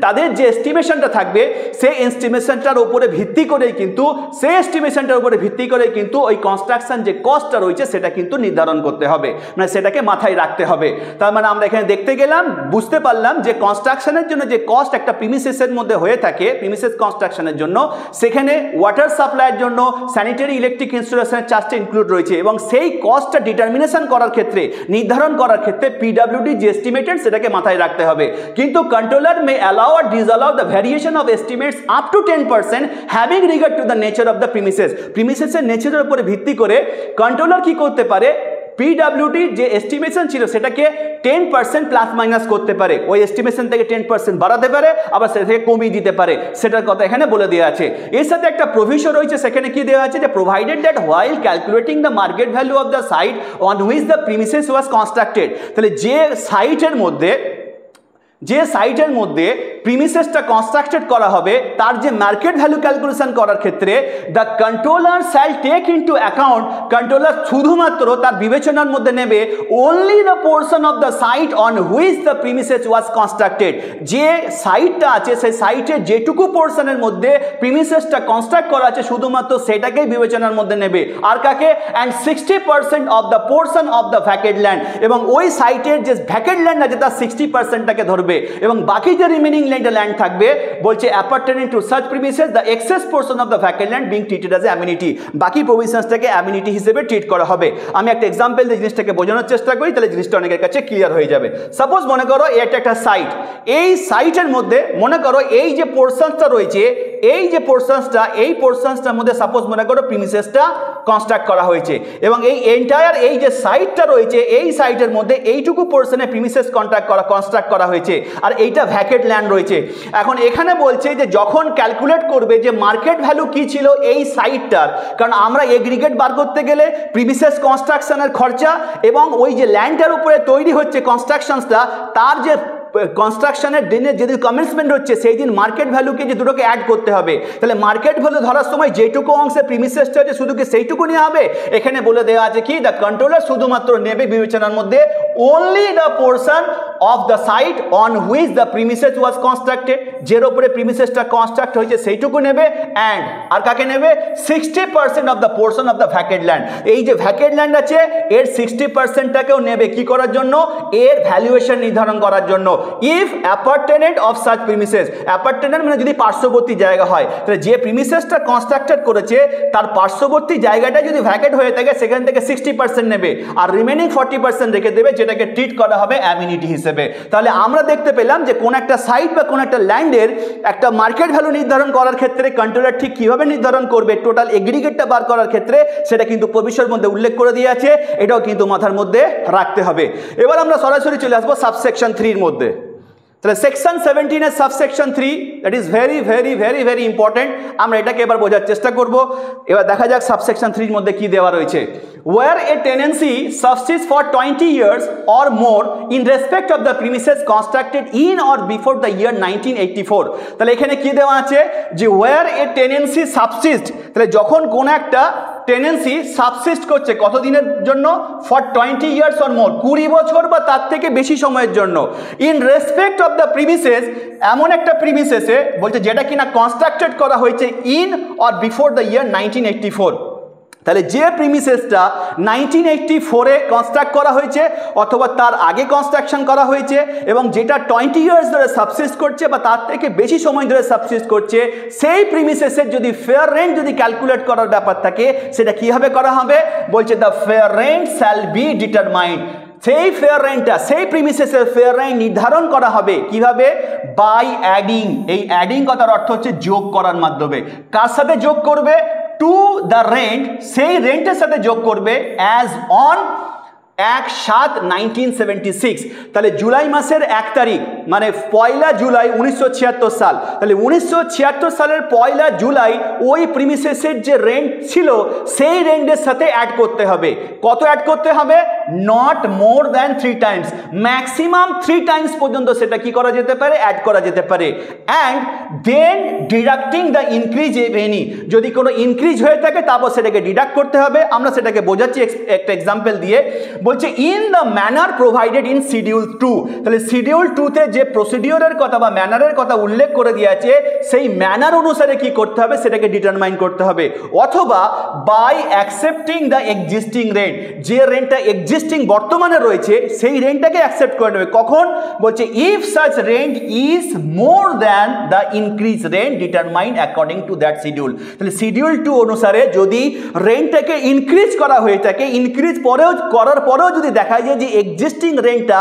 তাদের যে এস্টিমেশনটা থাকবে সেই এস্টিমেশনটার উপরে ভিত্তি করেই কিন্তু, সেই এস্টিমেশনটার উপরে ভিত্তি করে কিন্তু ওই কনস্ট্রাকশন যে কস্টটা রয়েছে সেটা কিন্তু নির্ধারণ করতে হবে, মানে সেটাকে মাথায় রাখতে হবে। তার মানে আমরা এখানে দেখতে গেলাম, বুঝতে পারলাম যে কনস্ট্রাকশনের কনস্ট্রাকশনের জন্য যে কস্ট একটা প্রিমিসেসের মধ্যে হয়ে থাকে প্রিমিসেস কনস্ট্রাকশনের জন্য, সেখানে ওয়াটার সাপ্লাইয়ের জন্য স্যানিটারি ইলেকট্রিক ইনস্টলেশনের চার্জটা ইনক্লুড রয়েছে এবং সেই কস্টটা ডিটারমিনেশন করার ক্ষেত্রে, নির্ধারণ করার ক্ষেত্রে পিডব্লিউডি যে এস্টিমেটেড সেটাকে মাথায় রাখতে হবে। কিন্তু controller may allow or disallow the variation of estimates up to 10% having regard to the nature of the premises. প্রিমিসেসের নেচারের উপরে ভিত্তি করে কন্ট্রোলার কি করতে পারে, পিডব্লিউডির যে এস্টিমেশন ছিল সেটাকে 10% প্লাস মাইনাস করতে পারে, ওই এস্টিমেশন থেকে 10% বাড়াতে পারে, আবার সেটা থেকে কমিয়ে দিতে পারে, সেটার কথা এখানে বলে দেওয়া আছে। এর সাথে একটা প্রভিশন রয়েছে, সেখানে কি দেওয়া আছে যে provided that while calculating the market value of the site on which the premises was constructed. তাহলে যে সাইটের মধ্যে প্রিমিসেসটা কনস্ট্রাক্টেড করা হবে তার যে মার্কেট ভ্যালু ক্যালকুলেশন করার ক্ষেত্রে the controller shall take into account, কন্ট্রোলার শুধুমাত্র তার বিবেচনার মধ্যে নেবে only the portion of the site on which the premises was constructed. যে সাইটটা আছে সেই সাইটের যেটুকু পোর্শনের মধ্যে প্রিমিসেসটা কনস্ট্রাক্ট করা আছে শুধুমাত্র সেটাকেই বিবেচনার মধ্যে নেবে, আর কাকে, and 60% of the portion of the vacant land, এবং ওই সাইটের যে ভ্যাকেন্ট ল্যান্ড আছে তার 60%টাকে ধরবে এবং বাকি যে রিমেনিং ল্যান্ড থাকবে বলছে appertaining to such premises the excess portion of the vacant land being treated as amenity. বাকি প্রভিশনসটাকে অ্যামিনিটি হিসেবে ট্রিট করা হবে। আমি একটা এক্সাম্পল দিয়ে জিনিসটাকে বোঝানোর চেষ্টা করি, তাহলে জিনিসটা অনেকের কাছে ক্লিয়ার হয়ে যাবে। সাপোজ মনে করো এটা একটা সাইট, এই সাইটের মধ্যে মনে করো এই যে পোর্শনসটা রয়েছে, এই যে পোর্শনসটার মধ্যে সাপোজ মনে করো প্রিমিসেসটা কনস্ট্রাক্ট করা হয়েছে এবং এই এন্টায়ার এই যে সাইটটা রয়েছে এই সাইটের মধ্যে এইটুকু পোর্শনে প্রিমিসেস কনস্ট্রাক্ট করা হয়েছে আর এইটা ভ্যাকেন্ট ল্যান্ড রয়েছে। এখন এখানে বলছে যে যখন ক্যালকুলেট করবে যে মার্কেট ভ্যালু কি ছিল এই সাইটটার, কারণ আমরা এগ্রিগেট বার করতে গেলে প্রিমিসেস কনস্ট্রাকশনের খরচা এবং ওই যে ল্যান্ডটার উপরে তৈরি হচ্ছে কনস্ট্রাকশনসটা তার যে কনস্ট্রাকশনের দিনের যেদিন কমেন্সমেন্ট হচ্ছে সেই দিন মার্কেট ভ্যালুকে যে দুটোকে অ্যাড করতে হবে। তাহলে মার্কেট ভ্যালু ধরার সময় যেটুকু অংশে প্রিমিসেসটা আছে শুধু কি সেইটুকু নেওয়া হবে? এখানে বলে দেওয়া আছে কি দ্য কন্ট্রোলার শুধুমাত্র নেবে বিবেচনার মধ্যে only the portion of the site on which the premises was constructed, যের উপরে প্রিমিসেসটা কনস্ট্রাক্ট হয়েছে সেইটুকু নেবে, অ্যান্ড আর কাকে নেবে 60% of the portion of the vacant land। এই যে ভ্যাকেন্ট ল্যান্ড আছে এর 60%টাকেও নেবে কি করার জন্য, এর ভ্যালুয়েশন নির্ধারণ করার জন্য। ইফ অ্যাপার্টেনেন্ট অফ সাচ প্রিমিসেস, অ্যাপার্টেনেন্ট মানে যদি পার্শ্ববর্তী জায়গা হয়, তাহলে যে প্রিমিসেসটা কনস্ট্রাক্টেড করেছে তার পার্শ্ববর্তী জায়গাটা যদি ভ্যাকেন্ট হয়ে থাকে সেখান থেকে 60% নেবে আর রিমেনিং 40% রেখে দেবে, যেটাকে ট্রিট করা হবে অ্যামিনিটি হিসেবে। তাহলে আমরা দেখতে পেলাম যে কোন একটা সাইট বা কোন একটা ল্যান্ডের একটা মার্কেট ভ্যালু নির্ধারণ করার ক্ষেত্রে কন্ট্রোলার ঠিক কিভাবে নির্ধারণ করবে টোটাল এগ্রিগেটটা বার করার ক্ষেত্রে সেটা কিন্তু প্রভিশনের মধ্যে উল্লেখ করে দিয়ে আছে, এটাও কিন্তু মাথার মধ্যে রাখতে হবে। এবার আমরা সরাসরি চলে আসবো সাবসেকশন 3 এর মধ্যে। তাহলে সেকশন 17 এর subsection 3 that is very very very very important. আমরা এটাকে এবার বোঝার চেষ্টা করব। এবার দেখা যাক সাবসেকশন 3 এর মধ্যে কি দেওয়া রয়েছে। Where a tenancy subsists for 20 years or more in respect of the premises constructed in or before the year 1984। তাহলে এখানে কি দেওয়া আছে যে where a tenancy subsists, তাহলে যখন কোন একটা টেনেন্সি সাবসিস্ট করছে কতদিনের জন্য, ফর 20 ইয়ার্স অর মোর, 20 বছর বা তার থেকে বেশি সময়ের জন্য, in respect of the premises, এমন একটা প্রিমিসেসে বলছে যেটা কিনা কনস্ট্রাক্টেড করা হয়েছে in or before the year 1984। তাহলে যে প্রিমিসেসটা 1984-এ কনস্ট্রাক্ট করা হয়েছে অথবা তার আগে কনস্ট্রাকশন করা হয়েছে এবং যেটা 20 ইয়ার্স ধরে সাবসিস্ট করছে বা তার থেকে বেশি সময় ধরে সাবসিস্ট করছে, সেই প্রিমিসেসের যদি ফেয়ার রেন্ট যদি ক্যালকুলেট করার ব্যাপার থাকে সেটা কীভাবে করা হবে, বলছে the fair rent shall be determined. সেই ফেয়ার রেন্টটা, সেই প্রিমিসেসের ফেয়ার রেন্ট নির্ধারণ করা হবে কিভাবে, বাই অ্যাডিং। এই অ্যাডিং কথার অর্থ হচ্ছে যোগ করার মাধ্যমে। কার সাথে যোগ করবে, টু দ্য রেন্ট, সেই রেন্টের সাথে যোগ করবে অ্যাজ অন 1/7/1976। তাহলে জুলাই মাসের 1 তারিখ মানে 1 জুলাই 1976 সাল। তাহলে 1976 সালের 1 জুলাই ওই প্রিমিসেসের যে রেন্ট ছিল সেই রেন্টের সাথে অ্যাড করতে হবে। কত অ্যাড করতে হবে, not more than 3 Times, maximum 3 Times পর্যন্ত সেটা কি করা যেতে পারে, অ্যাড করা যেতে পারে। And then deducting the increase if any, যদি কোনো ইনক্রিজ হয়ে থাকে তারপর সেটাকে ডিডাক্ট করতে হবে। আমরা সেটাকে বোঝাচ্ছি একটা এক্সাম্পল দিয়ে। বলছে in the manner provided in schedule 2। তাহলে শিডিউল 2-তে যে প্রসিডিওরের কথা বা ম্যানারের কথা উল্লেখ করে দিয়েছে সেই ম্যানার অনুসারে কি করতে হবে সেটাকে ডিটারমাইন করতে হবে, অথবা by accepting the existing rent, যে রেন্টটা এক্সিস্ট এক্সিস্টিং বর্তমানে রয়েছে সেই রেন্টটাকে অ্যাকসেপ্ট করে নেবে। কখন বলছে if such rent is more than the increase rent determined according to that schedule. তাহলে শিডিউল 2 অনুসারে যদি রেন্টটাকে ইনক্রিজ করা হয়ে থাকে, ইনক্রিজ করার পরেও যদি দেখা যায় যে এক্সিস্টিং রেন্টটা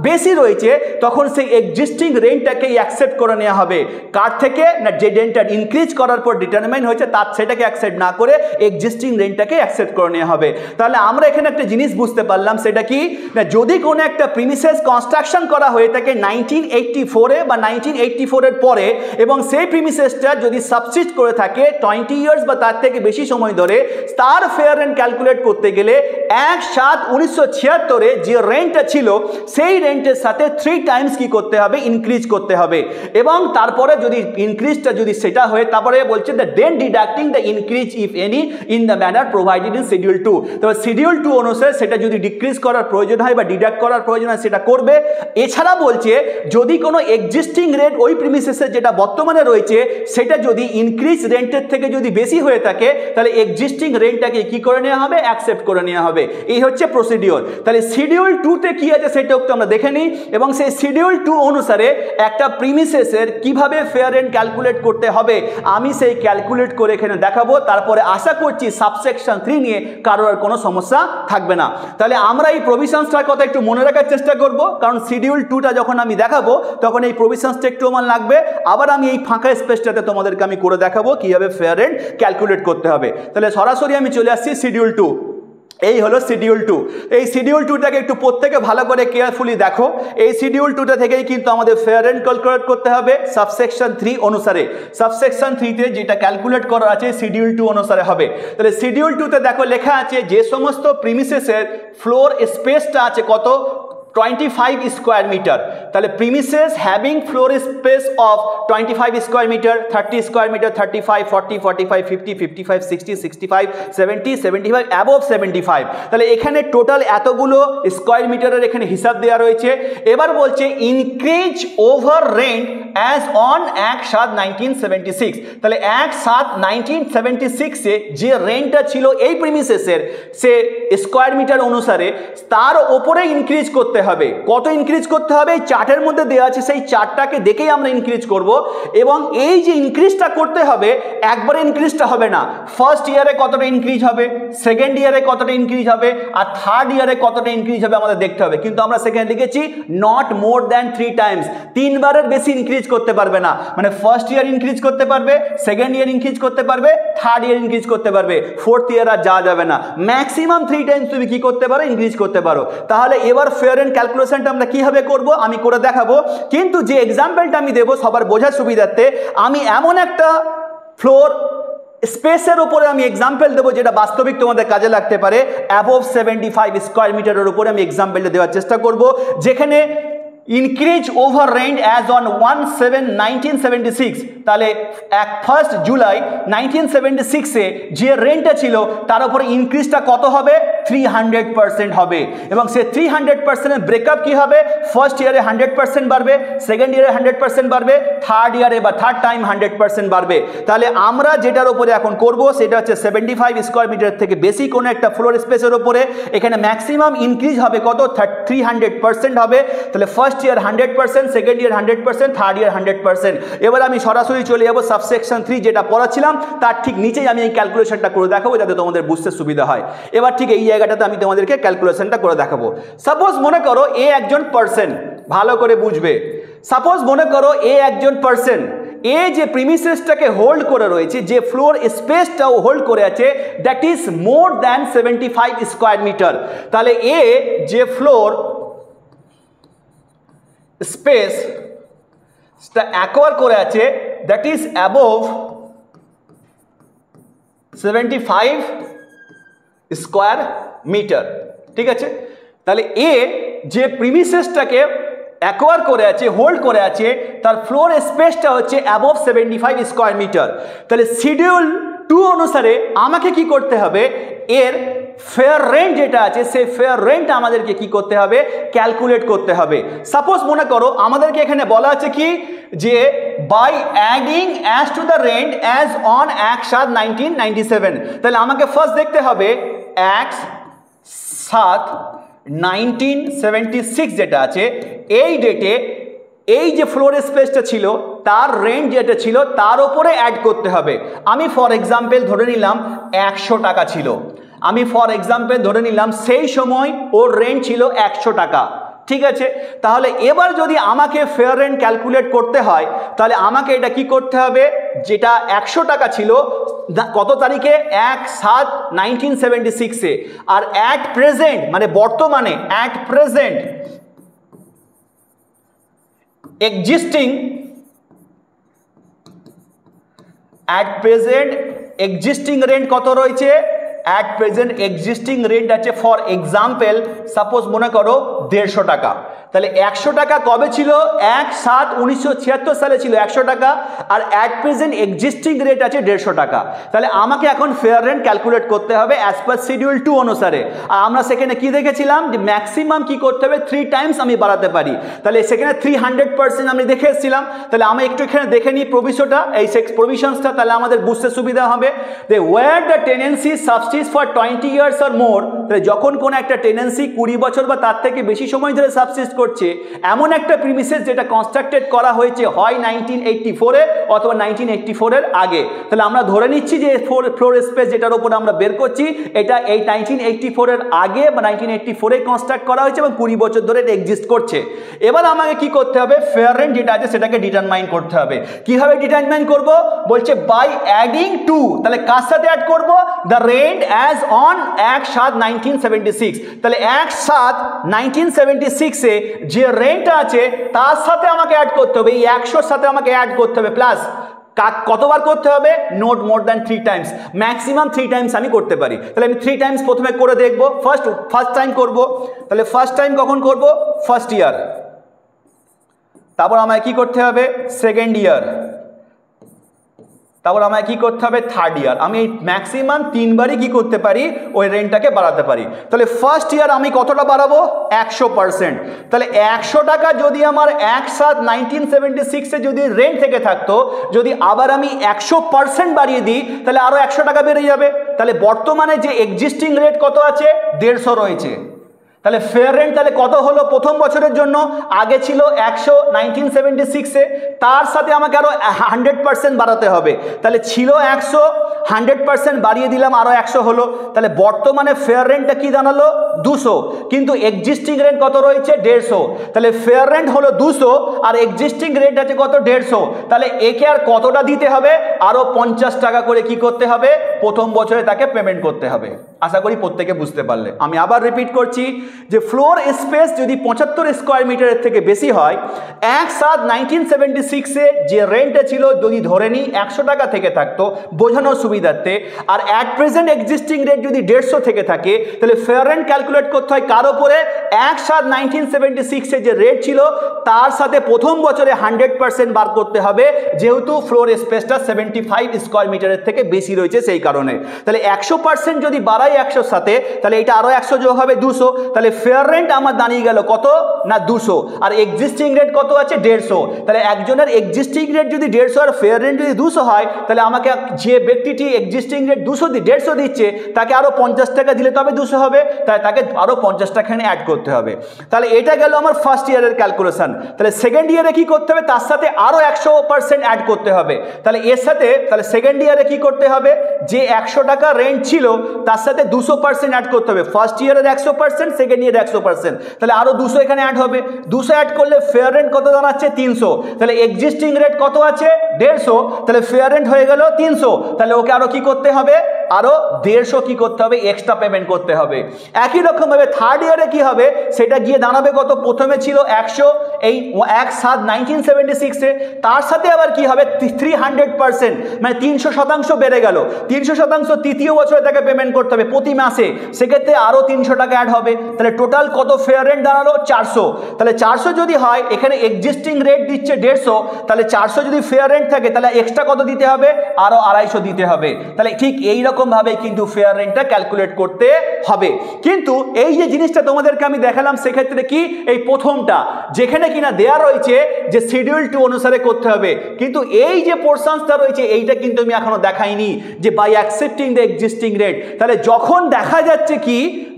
বেশি রয়েছে, তখন সেই এক্সিস্টিং রেন্টটাকে অ্যাকসেপ্ট করে নেওয়া হবে। কার থেকে না, যে রেন্টটা ইনক্রিজ করার পর ডিটারমাইন হয়েছে তার সেটাকে অ্যাকসেপ্ট না করে এক্সিস্টিং রেন্টটাকে অ্যাকসেপ্ট করে নেওয়া হবে। তাহলে আমরা এখানে একটা জিনিস বুঝতে পারলাম, সেটা কি না, যদি কোনো একটা প্রিমিসেস কনস্ট্রাকশন করা হয়ে থাকে 1984 বা 1984 পরে, এবং সেই প্রিমিসেসটা যদি সাবসিস্ট করে থাকে 20 ইয়ার্স বা তার থেকে বেশি সময় ধরে, তার ফেয়ার রেন্ট ক্যালকুলেট করতে গেলে 1/7/1976 যে রেন্টটা ছিল সেই রেন্টের সাথে 3 টাইমস কি করতে হবে, ইনক্রিজ করতে হবে। এবং তারপরে যদি ইনক্রিজটা যদি সেটা হয়ে, তারপরে বলছে the then deducting the increase if any in the manner provided in schedule 2। তবে শিডিউল 2 অনুসারে সেটা যদি ডিক্রিজ করার প্রয়োজন হয় বা ডিডাক্ট করার প্রয়োজন হয় সেটা করবে। এছাড়া বলছে যদি কোনো এক্সিস্টিং রেন্ট ওই প্রিমিসেসে যেটা বর্তমানে রয়েছে সেটা যদি ইনক্রিজ রেন্টের থেকে যদি বেশি হয়ে থাকে, তাহলে এক্সিস্টিং রেন্টটাকে কি করে নেওয়া হবে, অ্যাকসেপ্ট করে নেওয়া হবে। এই হচ্ছে প্রসিডিওর। তাহলে শিডিউল 2-তে কি আছে সেটা একটু আমরা দেখে নিই, এবং সেই শিডিউল 2 অনুসারে একটা প্রিমিসেসের কিভাবে ফেয়ার রেন্ট ক্যালকুলেট করতে হবে আমি সেই ক্যালকুলেট করে এখানে দেখাবো। তারপরে আশা করছি সাবসেকশন 3 নিয়ে কারোর আর কোনো সমস্যা থাকবে না। তাহলে আমরা এই প্রভিশনসটার কথা একটু মনে রাখার চেষ্টা করব, কারণ শিডিউল 2টা যখন আমি দেখাবো তখন এই প্রভিশনসটা একটু আমার লাগবে। আবার আমি এই ফাঁকা স্পেসটাতে তোমাদেরকে আমি করে দেখাবো কিভাবে ফেয়ার রেন্ট ক্যালকুলেট করতে হবে। তাহলে সরাসরি আমি চলে আসছি শিডিউল 2। এই হলো শিডিউল 2। এই শিডিউল 2টাকে একটু প্রত্যেকে ভালো করে কেয়ারফুলি দেখো। এই শিডিউল 2টা থেকেই কিন্তু আমাদের ফেয়ার রেন্ট ক্যালকুলেট করতে হবে সাবসেকশন 3 অনুসারে। সাবসেকশন 3-তে যেটা ক্যালকুলেট করা আছে শিডিউল 2 অনুসারে হবে। তাহলে শিডিউল 2-তে দেখো লেখা আছে যে সমস্ত প্রিমিসেসের ফ্লোর স্পেসটা আছে কত, 25 স্কোয়ার মিটার। তাহলে premises having floor space of 25 square metre, 30 square metre, 35, 40, 45, 50, 55, 60, 65, 70, 75, above 75। তাহলে এখানে টোটাল এতগুলো স্কোয়ার মিটারের এখানে হিসাব দেওয়া রয়েছে। এবার বলছে increase over rent as on 1/7/1976। তাহলে 1/7/1976-এ যে রেন্টটা ছিল এই প্রিমিসেসের সে স্কোয়ার মিটার অনুসারে, তার ওপরে ইনক্রিজ করতে হবে। কত ইনক্রিজ করতে হবে এই চার্টের মধ্যে দেওয়া আছে, সেই চার্টটাকে দেখেই আমরা ইনক্রিজ করব। এবং এই যে ইনক্রিজটা করতে হবে একবারে ইনক্রিজটা হবে না, ফার্স্ট ইয়ারে কতটা ইনক্রিজ হবে, সেকেন্ড ইয়ারে কতটা ইনক্রিজ হবে, আর থার্ড ইয়ারে কতটা ইনক্রিজ হবে আমাদের দেখতে হবে। কিন্তু আমরা সেখানে লিখেছি নট মোর দ্যান 3 টাইমস, 3 বারের বেশি ইনক্রিজ করতে পারবে না। মানে ফার্স্ট ইয়ার ইনক্রিজ করতে পারবে, সেকেন্ড ইয়ার ইনক্রিজ করতে পারবে, থার্ড ইয়ার ইনক্রিজ করতে পারবে, ফোর্থ ইয়ার আর যাওয়া যাবে না। ম্যাক্সিমাম 3 টাইমস তুমি কি করতে পারো, ইনক্রিজ করতে পারো। তাহলে এবার ফেয়ার রেন্ট ক্যালকুলেশনটা আমরা কিভাবে করব আমি করে দেখাবো। কিন্তু যে এক্সাম্পলটা আমি দেবো সবার বোঝার সুবিধার্থে, আমি এমন একটা ফ্লোর স্পেসের উপরে আমি এক্সাম্পল দেবো যেটা বাস্তবিক তোমাদের কাজে লাগতে পারে। অ্যাবভ 75 স্কোয়ার মিটারের উপরে আমি এক্সাম্পলটা দেওয়ার চেষ্টা করব, যেখানে increase over rent as on 1/7/1976। তাহলে 1 জুলাই 1976-এ যে রেন্টটা ছিল তার উপরে ইনক্রিজটা কত হবে, 300% হবে। এবং সে 300%-এর ব্রেকআপ কি হবে, ফার্স্ট ইয়ারে 100% বাড়বে, সেকেন্ড ইয়ারে 100% বাড়বে, থার্ড ইয়ারে বা থার্ড টাইম 100% বাড়বে। তাহলে আমরা যেটার উপরে এখন করব সেটা হচ্ছে 75 স্কোয়ার মিটার থেকে বেশি কোনো একটা ফ্লোর স্পেসের উপরে এখানে ম্যাক্সিমাম ইনক্রিজ হবে কত, 300% হবে। তাহলে first year 100%, second year 100%, third year 100%। এবার আমি সরাসরি চলে যাবো সাবসেকশন 3 যেটা পড়াচ্ছিলাম তার ঠিক নিচেই আমি এই ক্যালকুলেশনটা করে দেখাবো যাতে তোমাদের বুঝতে সুবিধা হয়। এবার ঠিক এই জায়গাটাতে আমি তোমাদেরকে ক্যালকুলেশনটা করে দেখাবো। সাপোজ মনে করো এ একজন পার্সন, ভালো করে বুঝবে। সাপোজ মনে করো এ একজন পার্সন, এ যে প্রিমিসেসটাকে হোল্ড করে রয়েছে, যে ফ্লোর স্পেসটাও হোল্ড করে আছে, that is more than 75 square metre. তাহলে এ যে ফ্লোর স্পেসটা অ্যাকোয়ার করে আছে that is above 75 square metre. ঠিক আছে, তাহলে এ যে প্রিমিসেসটাকে অ্যাকোয়ার করে আছে, হোল্ড করে আছে, তার ফ্লোর স্পেসটা হচ্ছে অ্যাবোভ 75 স্কোয়ার মিটার। তাহলে শিডিউল 2 অনুসারে আমাকে কি করতে হবে, এর ফেয়ার রেন্ট যেটা আছে সেই ফেয়ার রেন্ট আমাদেরকে কি করতে হবে, ক্যালকুলেট করতে হবে। সাপোজ মনে করো আমাদেরকে এখানে বলা আছে কি যে by adding as to the rent as on 1/7/1997। তাহলে আমাকে ফার্স্ট দেখতে হবে 1/7 1976 যেটা আছে, এই ডেটে এই যে ফ্লোর স্পেসটা ছিল তার রেন্ট যেটা ছিল তার উপরে অ্যাড করতে হবে। আমি ফর এক্সাম্পল ধরে নিলাম 100 টাকা ছিল, আমি ফর এক্সাম্পল ধরে নিলাম সেই সময় ওর রেন্ট ছিল 100 টাকা, ঠিক আছে। তাহলে এবার যদি আমাকে ফেয়ার রেন্ট ক্যালকুলেট করতে হয় তাহলে আমাকে এটা কি করতে হবে, যেটা 100 টাকা ছিল কত তারিখে, 1/7/1976-এ, আর অ্যাট প্রেজেন্ট মানে বর্তমানে অ্যাট প্রেজেন্ট এক্সিস্টিং রেন্ট কত রয়েছে, অ্যাট প্রেজেন্ট এক্সিস্টিং রেন্ট আছে ফর এক্সাম্পল সাপোজ মনে করো 150 টাকা। তাহলে 100 টাকা কবে ছিল, 1/7/1976 সালে ছিল 100 টাকা, আর অ্যাট প্রেজেন্ট এক্সিস্টিং রেট আছে 150 টাকা। তাহলে আমাকে এখন ফেয়ার রেন্ট ক্যালকুলেট করতে হবে অ্যাজ পার শিডিউল 2 অনুসারে। আর আমরা সেখানে কি দেখেছিলাম যে ম্যাক্সিমাম কি করতে হবে 3 টাইমস আমি বাড়াতে পারি, তাহলে সেখানে 300% আমি দেখে এসেছিলাম। তাহলে আমি একটু এখানে দেখে নিই প্রভিশনটা, এই প্রভিশনসটা, তাহলে আমাদের বুঝতে সুবিধা হবে। যে where the tenancy subsist for 20 years or more, তাহলে যখন কোনো একটা টেনেন্সি 20 বছর বা তার থেকে বেশি সময় ধরে সাবসিস্ট করছে এমন একটা প্রিমিসেস যেটা কনস্ট্রাক্টেড করা হয়েছে হয় 1984-এ অথবা 1984-এর আগে, তাহলে আমরা ধরে নিচ্ছি যে ফ্লোর স্পেস যেটার উপর আমরা বের করছি এটা এই 1984-এর আগে বা 1984-এ কনস্ট্রাক্ট করা হয়েছে এবং 20 বছর ধরে এটা এক্সিস্ট করছে। এবার আমাকে কি করতে হবে, ফেয়ার রেন্ট যেটা আছে সেটাকে ডিটারমাইন করতে হবে। কিভাবে ডিটারমাইন করব, বলছে বাই অ্যাডিং টু, তাহলে কার সাথে অ্যাড করব, দ্য রেন্ট অ্যাজ অন 1/7/1976। তাহলে 1/7/1976-এ যে রেন্ট আছে তার সাথে আমাকে অ্যাড করতে হবে, এই 100-র সাথে আমাকে অ্যাড করতে হবে, প্লাস কতবার করতে হবে, note more than 3 Times, maximum 3 Times আমি করতে পারি। তাহলে আমি 3 টাইমস প্রথমে করে দেখব, ফার্স্ট টাইম করব। তাহলে ফার্স্ট টাইম কখন করব, ফার্স্ট ইয়ার, তারপর আমায় কি করতে হবে, সেকেন্ড ইয়ার, তারপর আমায় কি করতে হবে, থার্ড ইয়ার। আমি ম্যাক্সিমাম 3 বারই কি করতে পারি, ওই রেন্টটাকে বাড়াতে পারি। তাহলে ফার্স্ট ইয়ার আমি কতটা বাড়াবো, 100%। তাহলে 100 টাকা যদি আমার 1/7/1976-এ যদি রেন্ট থেকে থাকতো, যদি আবার আমি 100% বাড়িয়ে দিই তাহলে আরও 100 টাকা বেড়ে যাবে। তাহলে বর্তমানে যে এক্সিস্টিং রেট কত আছে, 150 রয়েছে। তাহলে ফেয়ার রেন্ট তাহলে কত হলো প্রথম বছরের জন্য, আগে ছিল 100 1976-এ, তার সাথে আমাকে আরো 100% বাড়াতে হবে। তাহলে ছিল 100, 100% বাড়িয়ে দিলাম আরো 100 হলো। তাহলে বর্তমানে ফেয়ার রেন্টটা কি দাঁড়ালো, 200, কিন্তু এক্সিস্টিং রেন্ট কত রয়েছে, 150। তাহলে ফেয়ার রেন্ট হলো 200 আর এক্সিস্টিং রেন্ট আছে কত, 150। তাহলে একে আর কতটা দিতে হবে, আরো 50 টাকা করে কি করতে হবে, প্রথম বছরে তাকে পেমেন্ট করতে হবে। আশা করি প্রত্যেকে বুঝতে পারলে। আমি আবার রিপিট করছি যে ফ্লোর স্পেস যদি 75 স্কোয়ার মিটারের থেকে বেশি হয়, 1/7/1976-এ যে রেন্টটা ছিল যদি ধরে নিই 100 টাকা থেকে থাকতো বোঝানোর সুবিধার্থে, আর অ্যাট প্রেজেন্ট এক্সিস্টিং রেট যদি 150 থেকে থাকে, তাহলে ফেয়ার রেন্ট ক্যালকুলেট করতে হয় কার ওপরে, 1/7/1976-এ যে রেট ছিল তার সাথে প্রথম বছরে 100% বার করতে হবে, যেহেতু ফ্লোর স্পেসটা 75 স্কোয়ার মিটারের থেকে বেশি রয়েছে সেই কারণে। তাহলে 100% যদি বাড়াই 100-র সাথে, তাহলে এটা আরো 100 যোগ হবে 200। তাহলে ফেয়ার রেন্ট আমার দাঁড়িয়ে গেল কত না 200, আর এক্সিস্টিং রেট কত আছে, 150। তাহলে একজনের এক্সিস্টিং রেট যদি 150 আর ফেয়ার রেন্ট যদি 200 হয়, তাহলে আমাকে যে ব্যক্তিটি এক্সিস্টিং রেট 150 দিচ্ছে তাকে আরো 50 টাকা দিলে তবে 200 হবে, তাই তাকে আরো 50 টাকা এখানে অ্যাড করতে হবে। তাহলে এটা গেল আমার ফার্স্ট ইয়ারের ক্যালকুলেশন। তাহলে সেকেন্ড ইয়ারে কি করতে হবে, তার সাথে আরো 100% অ্যাড করতে হবে। তাহলে এর সাথে তাহলে সেকেন্ড ইয়ারে কি করতে হবে, যে 100 টাকা রেন্ট ছিল তার সাথে 200% অ্যাড করতে হবে। ফার্স্ট ইয়ারের 100%, সেকেন্ড ইয়ার 100%, তাহলে আরো 200 এখানে অ্যাড হবে। 200 অ্যাড করলে ফেয়ার রেন্ট কত দাঁড়াচ্ছে, 300। তাহলে এক্সিস্টিং রেট কত আছে, 150, তাহলে ফেয়ার রেন্ট হয়ে গেল 300। তাহলে ওকে আরো কি করতে হবে, আরো 150 কি করতে হবে, এক্সট্রা পেমেন্ট করতে হবে। একই রকম ভাবে থার্ড ইয়ারে কি হবে, সেটা গিয়ে দাঁড়াবে কত, প্রথমে ছিল 100 এই 1/7/1976-এ, তার সাথে আবার কি হবে 300%, মানে 300% বেড়ে গেল। 300% তৃতীয় বছরে তাকে পেমেন্ট করতে হবে প্রতি মাসে, সেক্ষেত্রে আরো 300 টাকা অ্যাড হবে। তাহলে টোটাল কত ফেয়ার রেন্ট দাঁড়ালো, 400। তাহলে 400 যদি হয়, এখানে এক্সিস্টিং রেট দিচ্ছে 150, তাহলে 400 যদি ফেয়ার রেন্ট থাকে তাহলে এক্সট্রা কত দিতে হবে, আরো 250 দিতে হবে। তাহলে ঠিক এইরকম ভাবে কিন্তু ফেয়ার রেন্টটা ক্যালকুলেট করতে হবে। কিন্তু এই যে জিনিসটা তোমাদেরকে আমি দেখালাম সেক্ষেত্রে কি, এই প্রথমটা যেখানে কিনা দেয়া রয়েছে যে শিডিউল 2 অনুসারে করতে হবে, কিন্তু এই যে পোরশনসটা রয়েছে এইটা কিন্তু আমি এখনো দেখাইনি যে by accepting the existing rate. তাহলে যখন দেখা যাচ্ছে কি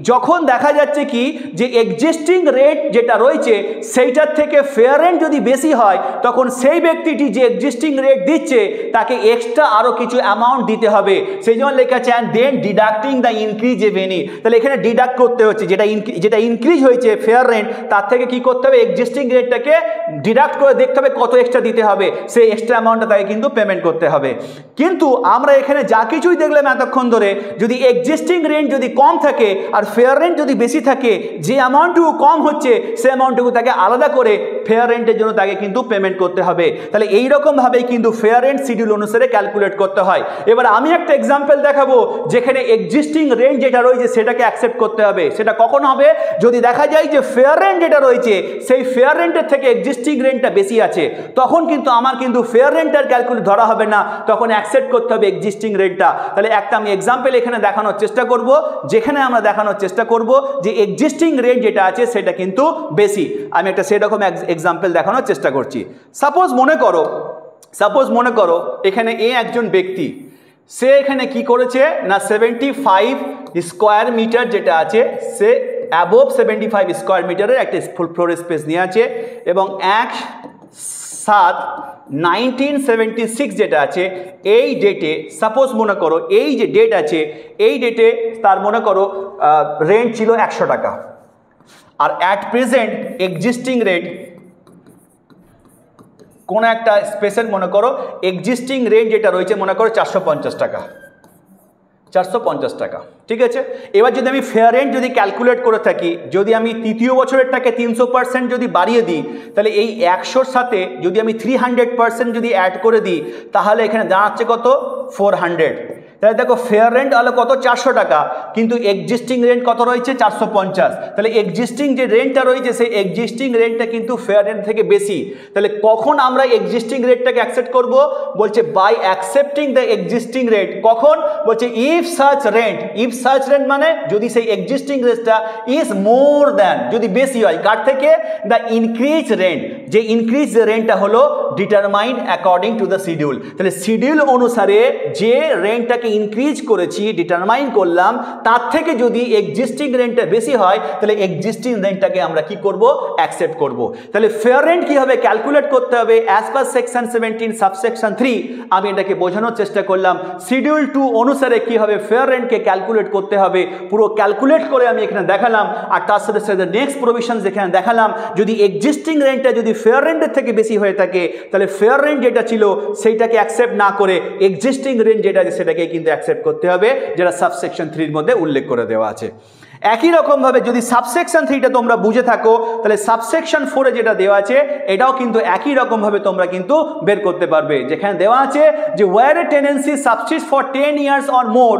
যখন দেখা যাচ্ছে কি যে এক্সিস্টিং রেট যেটা রয়েছে সেইটার থেকে ফেয়ার রেন্ট যদি বেশি হয়, তখন সেই ব্যক্তিটি যে এক্সিস্টিং রেট দিচ্ছে তাকে এক্সট্রা আরও কিছু অ্যামাউন্ট দিতে হবে। সেই জন্য লেখা আছে and then deducting the increase if any. তাহলে এখানে ডিডাক্ট করতে হচ্ছে যেটা ইনক্রিজ হয়েছে ফেয়ার রেন্ট, তার থেকে কি করতে হবে, এক্সিস্টিং রেটটাকে ডিডাক্ট করে দেখতে হবে কত এক্সট্রা দিতে হবে, সেই এক্সট্রা অ্যামাউন্টটা তাকে কিন্তু পেমেন্ট করতে হবে। কিন্তু আমরা এখানে যা কিছুই দেখলাম এতক্ষণ ধরে, যদি এক্সিস্টিং রেন্ট যদি কম থাকে আর ফেয়ার রেন্ট যদি বেশি থাকে, যে অ্যামাউন্টটুকু কম হচ্ছে সে অ্যামাউন্টটুকু তাকে আলাদা করে ফেয়ার রেন্টের জন্য তাকে কিন্তু পেমেন্ট করতে হবে। তাহলে এইরকমভাবেই কিন্তু ফেয়ার রেন্ট শিডিউল অনুসারে ক্যালকুলেট করতে হয়। এবার আমি একটা এক্সাম্পল দেখাবো যেখানে এক্সিস্টিং রেন্ট যেটা রয়েছে সেটাকে অ্যাকসেপ্ট করতে হবে। সেটা কখন হবে, যদি দেখা যায় যে ফেয়ার রেন্ট যেটা রয়েছে সেই ফেয়ার রেন্টের থেকে এক্সিস্টিং রেন্টটা বেশি আছে, তখন কিন্তু আমার কিন্তু ফেয়ার রেন্টের ক্যালকুলেট ধরা হবে না, তখন অ্যাকসেপ্ট করতে হবে এক্সিস্টিং রেটটা। তাহলে একটা আমি এক্সাম্পল এখানে দেখানোর চেষ্টা করব, যেখানে আমরা দেখানোর চেষ্টা করব যে এক্সিস্টিং রেট যেটা আছে সেটা কিন্তু বেশি। আমি একটা সেরকম এক্সাম্পল দেখানোর চেষ্টা করছি। সাপোজ মনে করো এখানে একজন ব্যক্তি, সে এখানে কি করেছে না 75 স্কোয়ার মিটার যেটা আছে, সে অ্যাবোভ 75 স্কোয়ার মিটারের একটা ফ্লোর স্পেস নিয়ে আছে এবং 1/7/1976 যেটা আছে এই ডেটে, সাপোজ মনে করো এই যে ডেট আছে এই ডেটে তার মনে করো রেন্ট ছিল 100 টাকা, আর অ্যাট প্রেজেন্ট এক্সিস্টিং রেট কোনো একটা স্পেসের মনে করো এক্সিস্টিং রেন্ট যেটা রয়েছে মনে করো 450 টাকা, 450 টাকা, ঠিক আছে। এবার যদি আমি ফেয়ার রেন্ট যদি ক্যালকুলেট করে থাকি, যদি আমি তৃতীয় বছরেরটাকে 300% যদি বাড়িয়ে দিই, তাহলে এই 100-র সাথে যদি আমি 300% যদি অ্যাড করে দিই, তাহলে এখানে দাঁড়াচ্ছে কত 400। তাহলে দেখো ফেয়ার রেন্ট হলো কত 400 টাকা, কিন্তু এক্সিস্টিং রেন্ট কত রয়েছে 450। তাহলে এক্সিস্টিং যে রেন্টটা রয়েছে সেই এক্সিস্টিং রেন্টটা কিন্তু ফেয়ার রেন্ট থেকে বেশি। তাহলে কখন আমরা এক্সিস্টিং রেটটাকে অ্যাকসেপ্ট করব, বলছে by accepting the existing rate. কখন বলছে ইফ সাচ রেন্ট মানে যদি সেই এক্সিস্টিং রেটটা ইজ মোর দ্যান, যদি বেশি হয় কার থেকে, দ্য ইনক্রিজ রেন্ট, যে ইনক্রিজ রেন্টটা হলো determined according to the schedule. তাহলে শিডিউল অনুসারে যে রেন্টটাকে ইনক্রিজ করেছি ডিটারমাইন করলাম, তার থেকে যদি এক্সিস্টিং রেন্টটা বেশি হয় তাহলে এক্সিস্টিং রেন্টটাকে আমরা কি করব, অ্যাকসেপ্ট করব। তাহলে ফেয়ার রেন্ট কি হবে ক্যালকুলেট করতে হবে অ্যাজ পার সেকশন 17 সাবসেকশন 3। আমি এটাকে বোঝানোর চেষ্টা করলাম। শিডিউল 2 অনুসারে কি হবে ফেয়ার রেন্টকে ক্যালকুলেট করতে হবে, পুরো ক্যালকুলেট করে আমি এখানে দেখালাম। আর তার সাথে সাথে নেক্সট প্রভিশন যেখানে দেখালাম, যদি এক্সিস্টিং রেন্টটা যদি ফেয়ার রেন্টের থেকে বেশি হয়ে থাকে তাহলে ফেয়ার রেন্ট যেটা ছিল সেইটাকে অ্যাকসেপ্ট না করে এক্সিস্টিং রেন্ট যেটা আছে সেটাকে কিন্তু অ্যাকসেপ্ট করতে হবে, যেটা সাবসেকশন 3 এর মধ্যে উল্লেখ করে দেওয়া আছে। একই রকমভাবে যদি সাবসেকশন 3টা তোমরা বুঝে থাকো, তাহলে সাবসেকশন 4 এ যেটা দেওয়া আছে এটাও কিন্তু একই রকমভাবে তোমরা কিন্তু বের করতে পারবে। যেখানে দেওয়া আছে যে where a tenancy subsist for 10 years or more,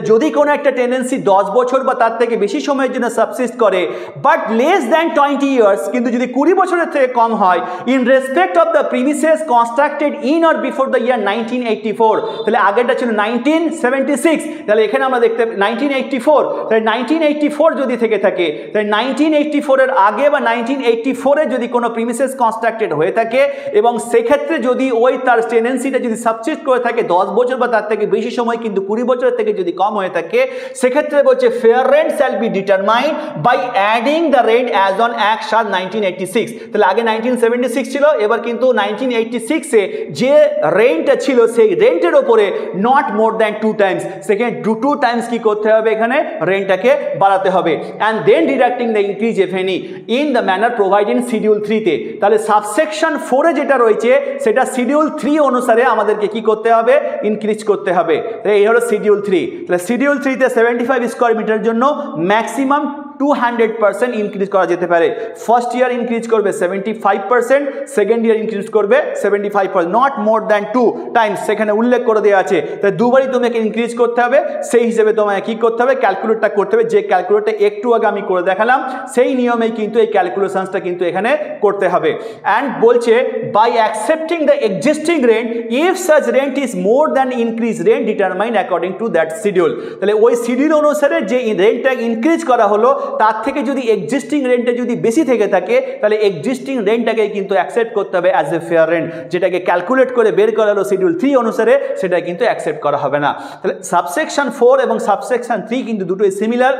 যদি কোনো একটা টেনেন্সি 10 বছর বা তার থেকে বেশি সময়ের জন্য সাবসিস্ট করে, বাট লেস দ্যান 20 ইয়ার্স, কিন্তু যদি 20 বছরের থেকে কম হয়, in respect of the premises constructed in or before the year 1984। তাহলে আগেরটা ছিল 1976, তাহলে এখানে আমরা দেখতে 1984, তাহলে 1984 যদি থেকে থাকে তাহলে 1984 এর আগে বা 1984 এ যদি কোনো প্রিমিসেস কনস্ট্রাক্টেড হয়ে থাকে এবং সেক্ষেত্রে যদি ওই তার টেনেন্সিটা যদি সাবসিস্ট করে থাকে 10 বছর বা তার থেকে বেশি সময়, কিন্তু 20 বছরের থেকে যদি কম হয়ে থাকে, সেক্ষেত্রে বলছে fair rent shall be determined by adding the rent as on 1/7/1986। তাহলে আগে 1976 ছিল, এবার কিন্তু 1986 এ যে রেন্টটা ছিল সেই রেন্টের ওপরে নট মোর দ্যান 2 টাইমস, সেখানে 2 টাইমস কি করতে হবে, এখানে রেন্টটাকে বাড়াতে হবে। and then deducting the increase if any in the manner provided in schedule 3 তে। তাহলে সাবসেকশন 4 এ যেটা রয়েছে সেটা শিডিউল 3 অনুসারে আমাদেরকে কি করতে হবে, ইনক্রিজ করতে হবে। এই হলো শিডিউল 3। তাহলে শিডিউল 3 তে 75 স্কয়ার মিটারের জন্য ম্যাক্সিমাম 200% ইনক্রিজ করা যেতে পারে। ফার্স্ট ইয়ার ইনক্রিজ করবে 75%, সেকেন্ড ইয়ার ইনক্রিজ করবে 75%, নট মোর দ্যান 2 টাইমস, সেখানে উল্লেখ করে দেওয়া আছে। তাই দুবারই তোমাকে ইনক্রিজ করতে হবে, সেই হিসেবে তোমাকে কি করতে হবে, ক্যালকুলেটটা করতে হবে। যে ক্যালকুলেটটা একটু আগে আমি করে দেখালাম সেই নিয়মেই কিন্তু এই ক্যালকুলেশনসটা কিন্তু এখানে করতে হবে। অ্যান্ড বলছে by accepting the existing rent if such rent is more than increase rent determine according to that schedule. তাহলে ওই শিডিউল অনুসারে যে রেন্টটা ইনক্রিজ করা হলো তার থেকে যদি এক্সিস্টিং রেন্টটা যদি বেশি থেকে থাকে তাহলে এক্সিস্টিং রেন্টটাকে কিন্তু অ্যাকসেপ্ট করতে হবে অ্যাজ এ ফেয়ার রেন্ট, যেটাকে ক্যালকুলেট করে বের করা হলো শিডিউল 3 অনুসারে, সেটা কিন্তু অ্যাকসেপ্ট করা হবে না। তাহলে সাবসেকশন 4 এবং সাবসেকশন 3 কিন্তু দুটোই সিমিলার।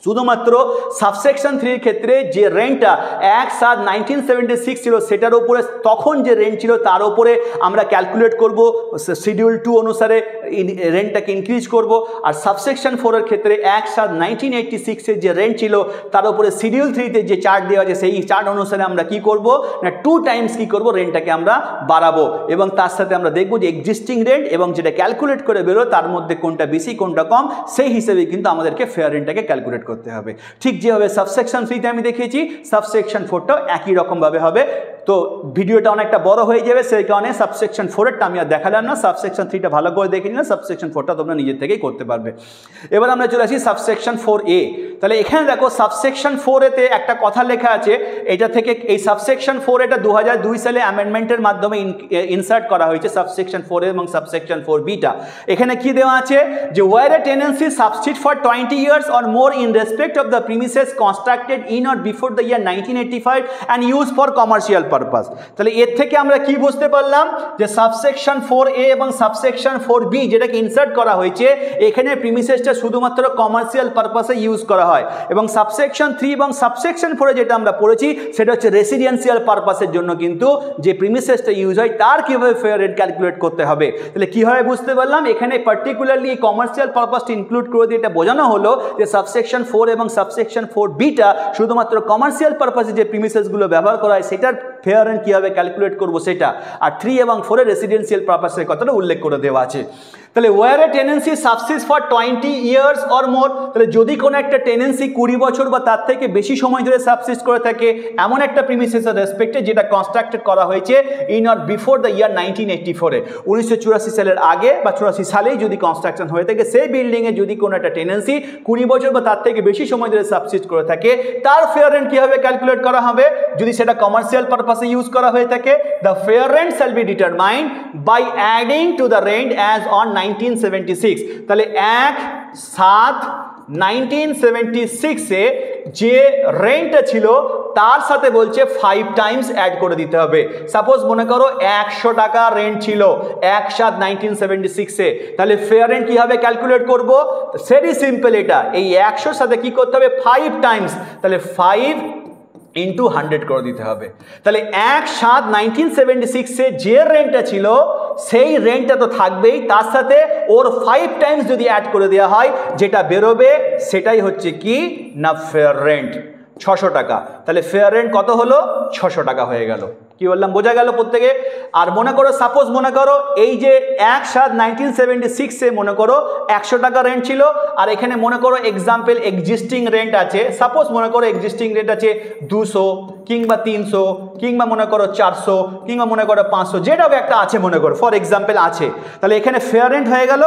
শুধুমাত্র সাবসেকশন 3 এর ক্ষেত্রে যে রেন্টটা 1/7/1976 ছিল সেটার উপরে তখন যে রেন্ট ছিল তার উপরে আমরা ক্যালকুলেট করব, শিডিউল 2 অনুসারে রেন্টটাকে ইনক্রিজ করব। আর সাবসেকশন 4 এর ক্ষেত্রে 1/7/1986 এর যে রেন্ট ছিল তার উপরে শিডিউল 3 তে যে চার্ট দেওয়া আছে সেই চার্ট অনুসারে আমরা কি করব না 2 টাইমস কি করব রেন্টটাকে আমরা বাড়াবো, এবং তার সাথে আমরা দেখব যে এক্সিস্টিং রেন্ট এবং যেটা ক্যালকুলেট করে বেরো তার মধ্যে কোনটা বেশি কোনটা কম, সেই হিসেবে কিন্তু আমাদেরকে ফেয়ার রেন্টটাকে ক্যালকুলেট করতে হবে। ঠিক যেভাবে সাবসেকশন 3 তে আমি দেখিয়েছি সাবসেকশন 4টাও একই রকমভাবে হবে। তো ভিডিওটা অনেকটা বড় হয়ে যাবে, সেই কারণে সাবসেকশন 4এরটা আমি আর দেখালাম না, সাবসেকশন 3টা ভালো করে দেখে নিন, সাবসেকশন 4টা তোমরা নিজের থেকেই করতে পারবে। এবার আমরা চলে আসি সাবসেকশন 4A। তাহলে এখানে দেখো সাবসেকশন 4A তে একটা কথা লেখা আছে, এটা থেকে এই সাবসেকশন 4 এটা 2002 সালে অ্যামেন্ডমেন্টের মাধ্যমে ইনসার্ট করা হয়েছে সাবসেকশন 4A এবং সাবসেকশন 4Bটা। এখানে কি দেওয়া আছে যে where a tenancy subsist for 20 years or more in respect of the premises constructed in or before the year 1985 and used for commercial purpose। তাহলে এর থেকে আমরা কি বুঝতে পারলাম যে সাবসেকশন 4A এবং সাবসেকশন 4B যেটাকে ইনসার্ট করা হয়েছে এখানে প্রিমিসেসটা শুধুমাত্র কমার্শিয়াল পারপাসে ইউজ করা হয়, এবং সাবসেকশন 3 এবং সাবসেকশন 4 যেটা আমরা পড়েছি সেটা হচ্ছে রেসিডেন্সিয়াল পারপাসের জন্য কিন্তু যে প্রিমিসেসটা ইউজ হয় তার কিভাবে ফেয়ার রেন্ট ক্যালকুলেট করতে হবে। তাহলে কিভাবে বুঝতে পারলাম এখানে পার্টিকুলারলি কমার্শিয়াল পারপাসটা ইনক্লুড করে দিয়ে এটা বোঝানো হলো যে সাবসেকশন 4 এবং সাবসেকশন 4Bটা শুধুমাত্র কমার্শিয়াল পারপাসে যে প্রিমিসেসগুলো ব্যবহার করা হয় সেটার ফেয়ার রেন্ট কীভাবে ক্যালকুলেট করবো সেটা, আর 3 এবং 4 এর রেসিডেন্সিয়াল পারপাসের কথাটা উল্লেখ করে দেওয়া আছে। তাহলে where a tenancy subsist for 20 years or more, তাহলে যদি কোনো একটা টেনেন্সি 20 বছর বা তার থেকে বেশি সময় ধরে সাবসিস্ট করে থাকে এমন একটা প্রিমিসেসের রেসপেক্টে যেটা কনস্ট্রাক্টেড করা হয়েছে in or before the year 1984 এ 1984 সালের আগে বা 84 সালেই যদি কনস্ট্রাকশন হয়ে থাকে, সেই বিল্ডিংয়ে যদি কোনো একটা টেনেন্সি 20 বছর বা তার থেকে বেশি সময় ধরে সাবসিস্ট করে থাকে তার ফেয়ার রেন্ট কীভাবে ক্যালকুলেট করা হবে যদি সেটা কমার্শিয়াল পারপাসে ইউজ করা হয়ে থাকে। The fair rent shall be determined by adding to the rent as on 1976। তাহলে 1/7/1976 এ যে রেন্টটা ছিল তার সাথে বলছে 5 টাইমস অ্যাড করে দিতে হবে। সাপোজ মনে করো 100 টাকা রেন্ট ছিল 1/7/1976 এ, তাহলে ফেয়ার রেন্ট কিভাবে ক্যালকুলেট করব? ভেরি সিম্পল, এটা এই 100 সাথে কি করতে হবে 5 টাইমস, তাহলে 5 ইন্টু 100 করে দিতে হবে। তাহলে 1/7/1976 এ যে রেন্টটা ছিল সেই রেন্টটা তো থাকবেই, তার সাথে ওর 5 টাইমস যদি অ্যাড করে দেওয়া হয় যেটা বেরোবে সেটাই হচ্ছে কি না ফেয়ার রেন্ট 600 টাকা। তাহলে ফেয়ার রেন্ট কত হলো 600 টাকা হয়ে গেল। কি বললাম বোঝা গেল প্রত্যেকে? আর মনে করো সাপোজ মনে করো এই যে 1/7/1976 এ মনে করো 100 টাকা রেন্ট ছিল, আর এখানে মনে করো এক্সাম্পল এক্সিস্টিং রেন্ট আছে, সাপোজ মনে করো এক্সিস্টিং রেন্ট আছে 200 কিংবা 300 কিংবা মনে করো 400 কিংবা মনে করো 500, যেটাও একটা আছে মনে করো ফর এক্সাম্পল আছে। তাহলে এখানে ফেয়ার রেন্ট হয়ে গেল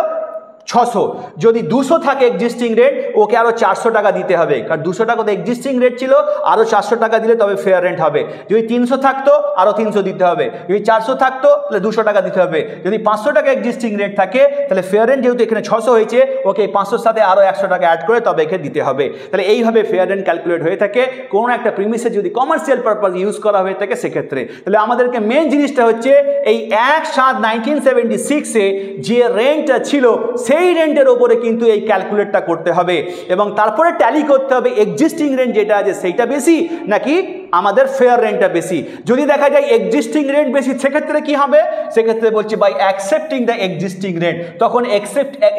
600। যদি 200 থাকে এক্সিস্টিং রেট ওকে আরও 400 টাকা দিতে হবে, কারণ 200 টাকা তো এক্সিস্টিং রেট ছিল, আরও 400 টাকা দিলে তবে ফেয়ার রেন্ট হবে। যদি 300 থাকতো আরও 300 দিতে হবে, যদি 400 থাকতো তাহলে 200 টাকা দিতে হবে, যদি 500 টাকা এক্সিস্টিং রেট থাকে তাহলে ফেয়ার রেন্ট যেহেতু এখানে 600 হয়েছে ওকে 500-র সাথে আরও 100 টাকা অ্যাড করে তবে এখানে দিতে হবে। তাহলে এইভাবে ফেয়ার রেন্ট ক্যালকুলেট হয়ে থাকে কোনো একটা প্রিমিসে যদি কমার্শিয়াল পারপাস ইউজ করা হয়ে থাকে সেক্ষেত্রে। তাহলে আমাদেরকে মেন জিনিসটা হচ্ছে এই 1/7/1976 এ যে রেন্টটা ছিল সেই রেন্টের ওপরে কিন্তু এই ক্যালকুলেটটা করতে হবে, এবং তারপরে ট্যালি করতে হবে এক্সিস্টিং রেন্ট যেটা আছে সেইটা বেশি নাকি আমাদের ফেয়ার রেন্টটা বেশি। যদি দেখা যায় এক্সিস্টিং রেন্ট বেশি সেক্ষেত্রে কি হবে? সেক্ষেত্রে বলছি by accepting the existing rent, তখন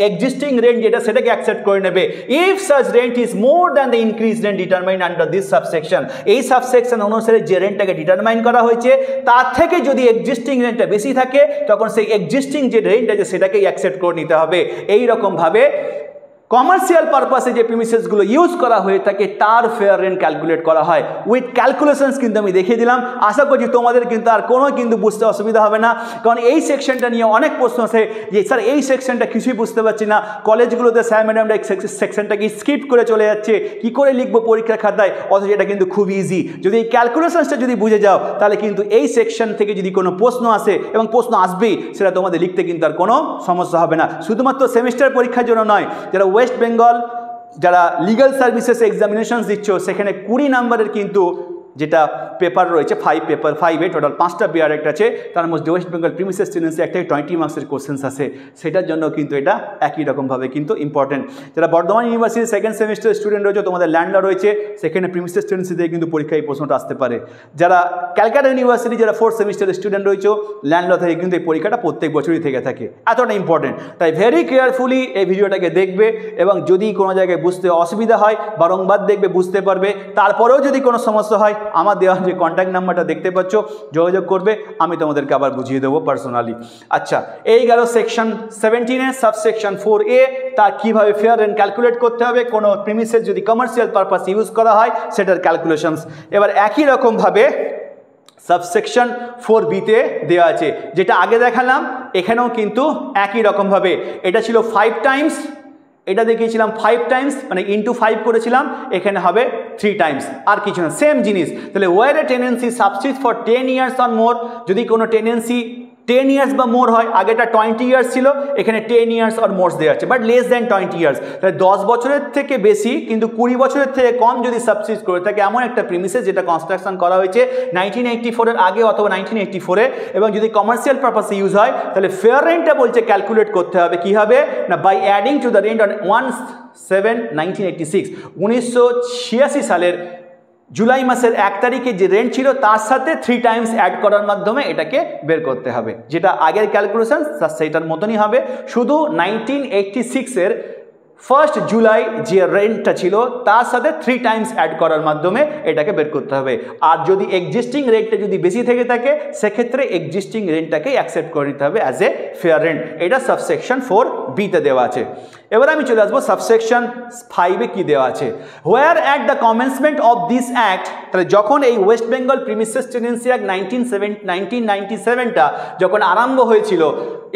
এক্সিস্টিং রেন্ট যেটা সেটাকে অ্যাকসেপ্ট করে নেবে। If such rent is more than the increase rent determined under this subsection, এই সাবসেকশন অনুসারে যে রেন্টটাকে ডিটারমাইন করা হয়েছে তার থেকে যদি এক্সিস্টিং রেন্টটা বেশি থাকে তখন সেই এক্সিস্টিং যে রেন্ট আছে সেটাকেই অ্যাকসেপ্ট করে নিতে হবে। এইরকমভাবে কমার্শিয়াল পারপাসে যে প্রিমিসেসগুলো ইউজ করা হয়ে থাকে তার ফেয়ার রেন্ট ক্যালকুলেট করা হয় উইথ ক্যালকুলেশনস কিন্তু আমি দেখিয়ে দিলাম। আশা করছি তোমাদের কিন্তু আর কোনো কিন্তু বুঝতে অসুবিধা হবে না, কারণ এই সেকশনটা নিয়ে অনেক প্রশ্ন আছে যে স্যার এই সেকশনটা কিছুই বুঝতে পারছি না, কলেজগুলোতে স্যার ম্যাডামরা এই সেকশনটাকে স্কিপ করে চলে যাচ্ছে, কি করে লিখবো পরীক্ষার খাতায়, অথচ এটা কিন্তু খুব ইজি। যদি এই ক্যালকুলেশনসটা যদি বুঝে যাও তাহলে কিন্তু এই সেকশন থেকে যদি কোনো প্রশ্ন আসে, এবং প্রশ্ন আসবেই, সেটা তোমাদের লিখতে কিন্তু আর কোনো সমস্যা হবে না। শুধুমাত্র সেমিস্টার পরীক্ষার জন্য নয়, যারা ওয়েস্ট বেঙ্গল যারা লিগ্যাল সার্ভিসেস এক্সামিনেশনস দিচ্ছ সেখানে 20 নম্বরের কিন্তু যেটা পেপার রয়েছে 5 টোটাল 5টা বিআরএক্ট আছে, তার মধ্যে ওয়েস্ট বেঙ্গল প্রিমিসেস টেনেন্সি একটা 20 মার্কসের কোশ্চেন্স আছে, সেটার জন্য কিন্তু এটা একই রকমভাবে কিন্তু ইম্পর্টেন্ট। যারা বর্ধমান ইউনিভার্সিটির সেকেন্ড সেমিস্টার স্টুডেন্ট রয়েছে, তোমাদের ল্যান্ড ল রয়েছে, সেখানে প্রিমিসেস টেনেন্সি দিয়ে কিন্তু পরীক্ষায় এই প্রশ্নটা আসতে পারে। যারা ক্যালকাটা ইউনিভার্সিটি যারা 4th সেমিস্টারের স্টুডেন্ট রয়েছে, ল্যান্ড ল থেকে কিন্তু এই পরীক্ষাটা প্রত্যেক বছরই থেকে থাকে, এতটা ইম্পর্টেন্ট। তাই ভেরি কেয়ারফুলি এই ভিডিওটাকে দেখবে, এবং যদি কোনো জায়গায় বুঝতে অসুবিধা হয় বারংবার দেখবে, বুঝতে পারবে। তারপরেও যদি কোনো সমস্যা হয়, আমার দেওয়া যে কন্ট্যাক্ট নাম্বারটা দেখতে পাচ্ছ, যোগাযোগ করবে, আমি তোমাদেরকে আবার বুঝিয়ে দেবো পার্সোনালি। আচ্ছা, এই গেল সেকশন 17-এ সাবসেকশন 4A, তার কীভাবে ফেয়ার রেন্ট ক্যালকুলেট করতে হবে, কোনো প্রিমিসেস যদি কমার্শিয়াল পারপাস ইউজ করা হয় সেটার ক্যালকুলেশনস। এবার একই রকমভাবে সাবসেকশন 4B-তে দেওয়া আছে, যেটা আগে দেখালাম, এখানেও কিন্তু একই রকমভাবে। এটা ছিল 5 টাইমস, এটা দেখিয়েছিলাম 5 টাইমস, মানে ইন্টু 5 করেছিলাম, এখানে হবে 3 টাইমস, আর কিছু না, সেম জিনিস। তাহলে where a tenancy subsist for 10 years or more, যদি কোনো টেনেন্সি 10 ইয়ার্স বা মোর হয়, আগেটা 20 ইয়ার্স ছিল, এখানে 10 ইয়ার্স অর মোর দেওয়া আছে, বাট লেস দ্যান 20 ইয়ার্স। তাহলে 10 বছরের থেকে বেশি কিন্তু 20 বছরের থেকে কম যদি সাবসিস্ট করে থাকে এমন একটা প্রিমিসেস যেটা কনস্ট্রাকশন করা হয়েছে 1984-এর আগে অথবা 1984-এ, এবং যদি কমার্শিয়াল পারপাসে ইউজ হয়, তাহলে ফেয়ার রেন্টটা বলছে ক্যালকুলেট করতে হবে। কী হবে না, by adding to the rent on 1/7/1986, 1986 সালের জুলাই মাসের 1 তারিখে যে রেন্ট ছিল তার সাথে 3 টাইমস অ্যাড করার মাধ্যমে এটাকে বের করতে হবে। যেটা আগের ক্যালকুলেশন সেইটার মতনই হবে, শুধু 1986-এর 1 জুলাই যে রেন্টটা ছিল তার সাথে 3 টাইমস অ্যাড করার মাধ্যমে এটাকে বের করতে হবে। আর যদি এক্সিস্টিং রেন্টটা যদি বেশি থেকে থাকে, সেক্ষেত্রে এক্সিস্টিং রেন্টটাকে অ্যাকসেপ্ট করে নিতে হবে অ্যাজ এ ফেয়ার রেন্ট। এটা সাবসেকশন 4B-তে দেওয়া আছে। এবার আমি চলে আসবো সাবসেকশন 5-এ কি দেওয়া আছে। Where at the commencement of this act, তাহলে যখন এই West Bengal premises tenancy act 1997টা যখন আরম্ভ হয়েছিল,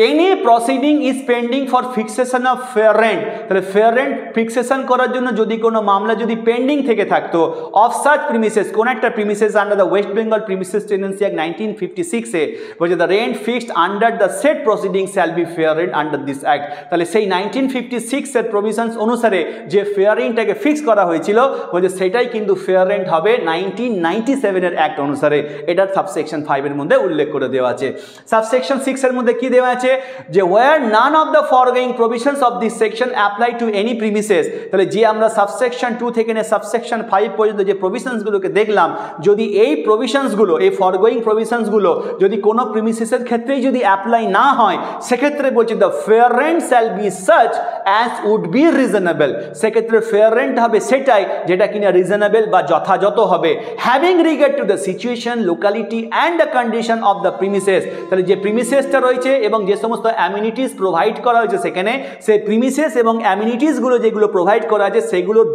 any proceeding is pending for fixation of fair rent, তাহলে ফেয়ার রেন্ট ফিক্সেশন করার জন্য যদি কোনো মামলা যদি পেন্ডিং থেকে থাকতো অফ সাচ প্রিমিসেস, কোন একটা premises under the West Bengal premises tenancy act 1956-এ বলছে the rent fixed under the said proceeding shall be fair rent under this act. তাহলে সেই 1956-এর প্রভিশনস অনুসারে যে ফেয়ার রেন্টটাকে ফিক্স করা হয়েছিল, বলছে সেটাই কিন্তু ফেয়ার রেন্ট হবে 1997-এর অ্যাক্ট অনুসারে। এটা সাবসেকশন 5-এর মধ্যে উল্লেখ করে দেওয়া আছে। সাবসেকশন 6-এর মধ্যে কি দেওয়া আছে, যে where none of the foregoing provisions of this section apply to any premises, তাহলে যে আমরা সাবসেকশন 2 থেকে নিয়ে সাবসেকশন 5 পর্যন্ত যে প্রভিশনসগুলোকে দেখলাম, যদি এই প্রভিশনসগুলো, এই ফরগোয়িং প্রভিশনসগুলো যদি কোনো প্রিমিসেসের ক্ষেত্রেই যদি অ্যাপ্লাই না হয়, সেক্ষেত্রে বলছে the fair rent shall be such as would be reasonable, সেক্ষেত্রে ফেয়ার রেন্ট হবে সেটাই যেটা কিনা রিজনেবল বা যথাযথ হবে। Having regard to the situation, locality and the condition of the premises, তাহলে যে প্রিমিসেসটা রয়েছে এবং যে সমস্ত অ্যামিনিটিস প্রোভাইড করা হয়েছে সেখানে, সেই প্রিমিসেস এবং অ্যামিনিটিসগুলো যেগুলো প্রোভাইড করা আছে সেগুলোর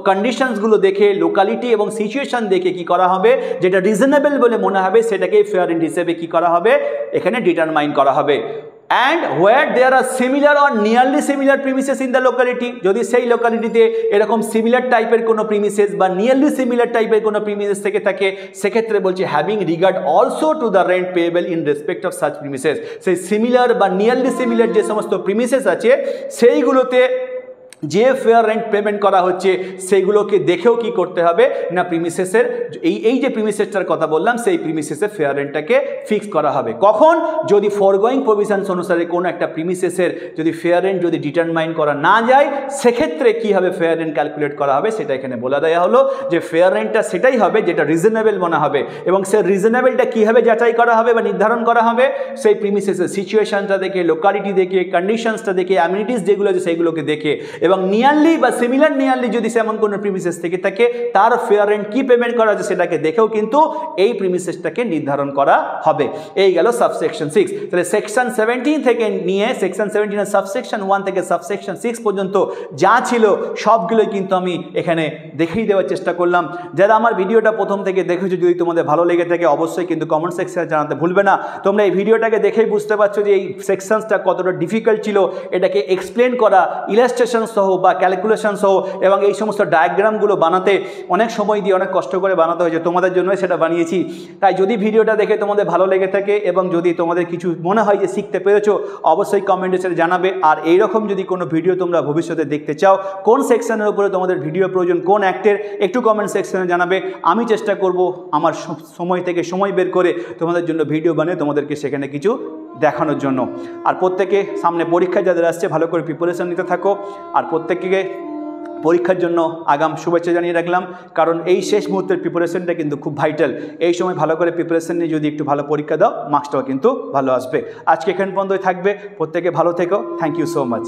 কন্ডিশনসগুলো দেখে, লোকালিটি এবং সিচুয়েশন দেখে কি করা হবে, যেটা রিজনেবল বলে মনে হবে সেটাকে ফেয়ার রেন্ট হিসেবে কি করা হবে, এখানে ডিটারমাইন করা হবে। and where there are similar or nearly similar premises in the locality, যদি সেই লোকালিটিতে এরকম সিমিলার টাইপের কোনো প্রিমিসেস বা নিয়ারলি সিমিলার টাইপের কোনো প্রিমিসেস থেকে থাকে, সেক্ষেত্রে বলছে having regard also two the rent payable in respect of such premises, সেই সিমিলার বা নিয়ারলি সিমিলার যে সমস্ত প্রিমিসেস আছে সেইগুলোতে যে ফেয়ার রেন্ট পেমেন্ট করা হচ্ছে সেইগুলোকে দেখেও কি করতে হবে না, প্রিমিসেসের এই যে প্রিমিসেসটার কথা বললাম সেই প্রিমিসেসের ফেয়ার রেন্টটাকে ফিক্স করা হবে। কখন, যদি ফরগোয়িং প্রভিশনস অনুসারে কোনো একটা প্রিমিসেসের যদি ফেয়ার রেন্ট যদি ডিটারমাইন করা না যায়, সেক্ষেত্রে কী হবে ফেয়ার রেন্ট ক্যালকুলেট করা হবে সেটা এখানে বলে দেওয়া হলো, যে ফেয়ার রেন্টটা সেটাই হবে যেটা রিজনেবল মনে হবে, এবং সেই রিজনেবলটা কীভাবে যাচাই করা হবে বা নির্ধারণ করা হবে, সেই প্রিমিসেসের সিচুয়েশনটা দেখে, লোকালিটি দেখে, কন্ডিশনসটা দেখে, অ্যামিনিটিস যেগুলো আছে সেইগুলোকে দেখে, এবং নিয়ারলি বা সিমিলার নিয়ারলি যদি সেমন কোনো প্রিমিসেস থেকে থাকে তার ফেয়ার রেন্ট কি পেমেন্ট করা আছে সেটাকে দেখেও কিন্তু এই প্রিমিসেসটাকে নির্ধারণ করা হবে। এই গেল সাবসেকশন 6। তাহলে সেকশন 17 থেকে নিয়ে সেকশন 17 এর সাবসেকশন 1 থেকে সাবসেকশন 6 পর্যন্ত যা ছিল সবগুলোই কিন্তু আমি এখানে দেখিয়ে দেওয়ার চেষ্টা করলাম। যারা আমার ভিডিওটা প্রথম থেকে দেখেছো, যদি তোমাদের ভালো লেগে থাকে অবশ্যই কিন্তু কমেন্ট সেকশনে জানাতে ভুলবে না। তোমরা এই ভিডিওটাকে দেখেই বুঝতে পারছো যে এই সেকশনসটা কতটা ডিফিকাল্ট ছিল, এটাকে এক্সপ্লেন করা, ইলাস্ট্রেশন সহ বা ক্যালকুলেশন সহ এবং এই সমস্ত ডায়াগ্রামগুলো বানাতে অনেক সময় দিয়ে অনেক কষ্ট করে বানাতে হয়েছে, তোমাদের জন্যই সেটা বানিয়েছি। তাই যদি ভিডিওটা দেখে তোমাদের ভালো লেগে থাকে এবং যদি তোমাদের কিছু মনে হয় যে শিখতে পেরেছো, অবশ্যই কমেন্টে সেটা জানাবে। আর এইরকম যদি কোনো ভিডিও তোমরা ভবিষ্যতে দেখতে চাও, কোন সেকশনের উপরে তোমাদের ভিডিও প্রয়োজন, কোন অ্যাক্টের, একটু কমেন্ট সেকশনে জানাবে। আমি চেষ্টা করব আমার সময় থেকে সময় বের করে তোমাদের জন্য ভিডিও বানিয়ে তোমাদেরকে সেখানে কিছু দেখানোর জন্য। আর প্রত্যেকে সামনে পরীক্ষা যাদের আসছে ভালো করে প্রিপারেশন নিতে থাকো। আর প্রত্যেককে পরীক্ষার জন্য আগাম শুভেচ্ছা জানিয়ে রাখলাম, কারণ এই শেষ মুহূর্তের প্রিপারেশনটা কিন্তু খুব ভাইটাল। এই সময় ভালো করে প্রিপারেশন নিয়ে যদি একটু ভালো পরীক্ষা দাও, মার্কসটাও কিন্তু ভালো আসবে। আজকে এখান পর্যন্তই থাকবে, প্রত্যেকে ভালো থেকো। Thank you so much.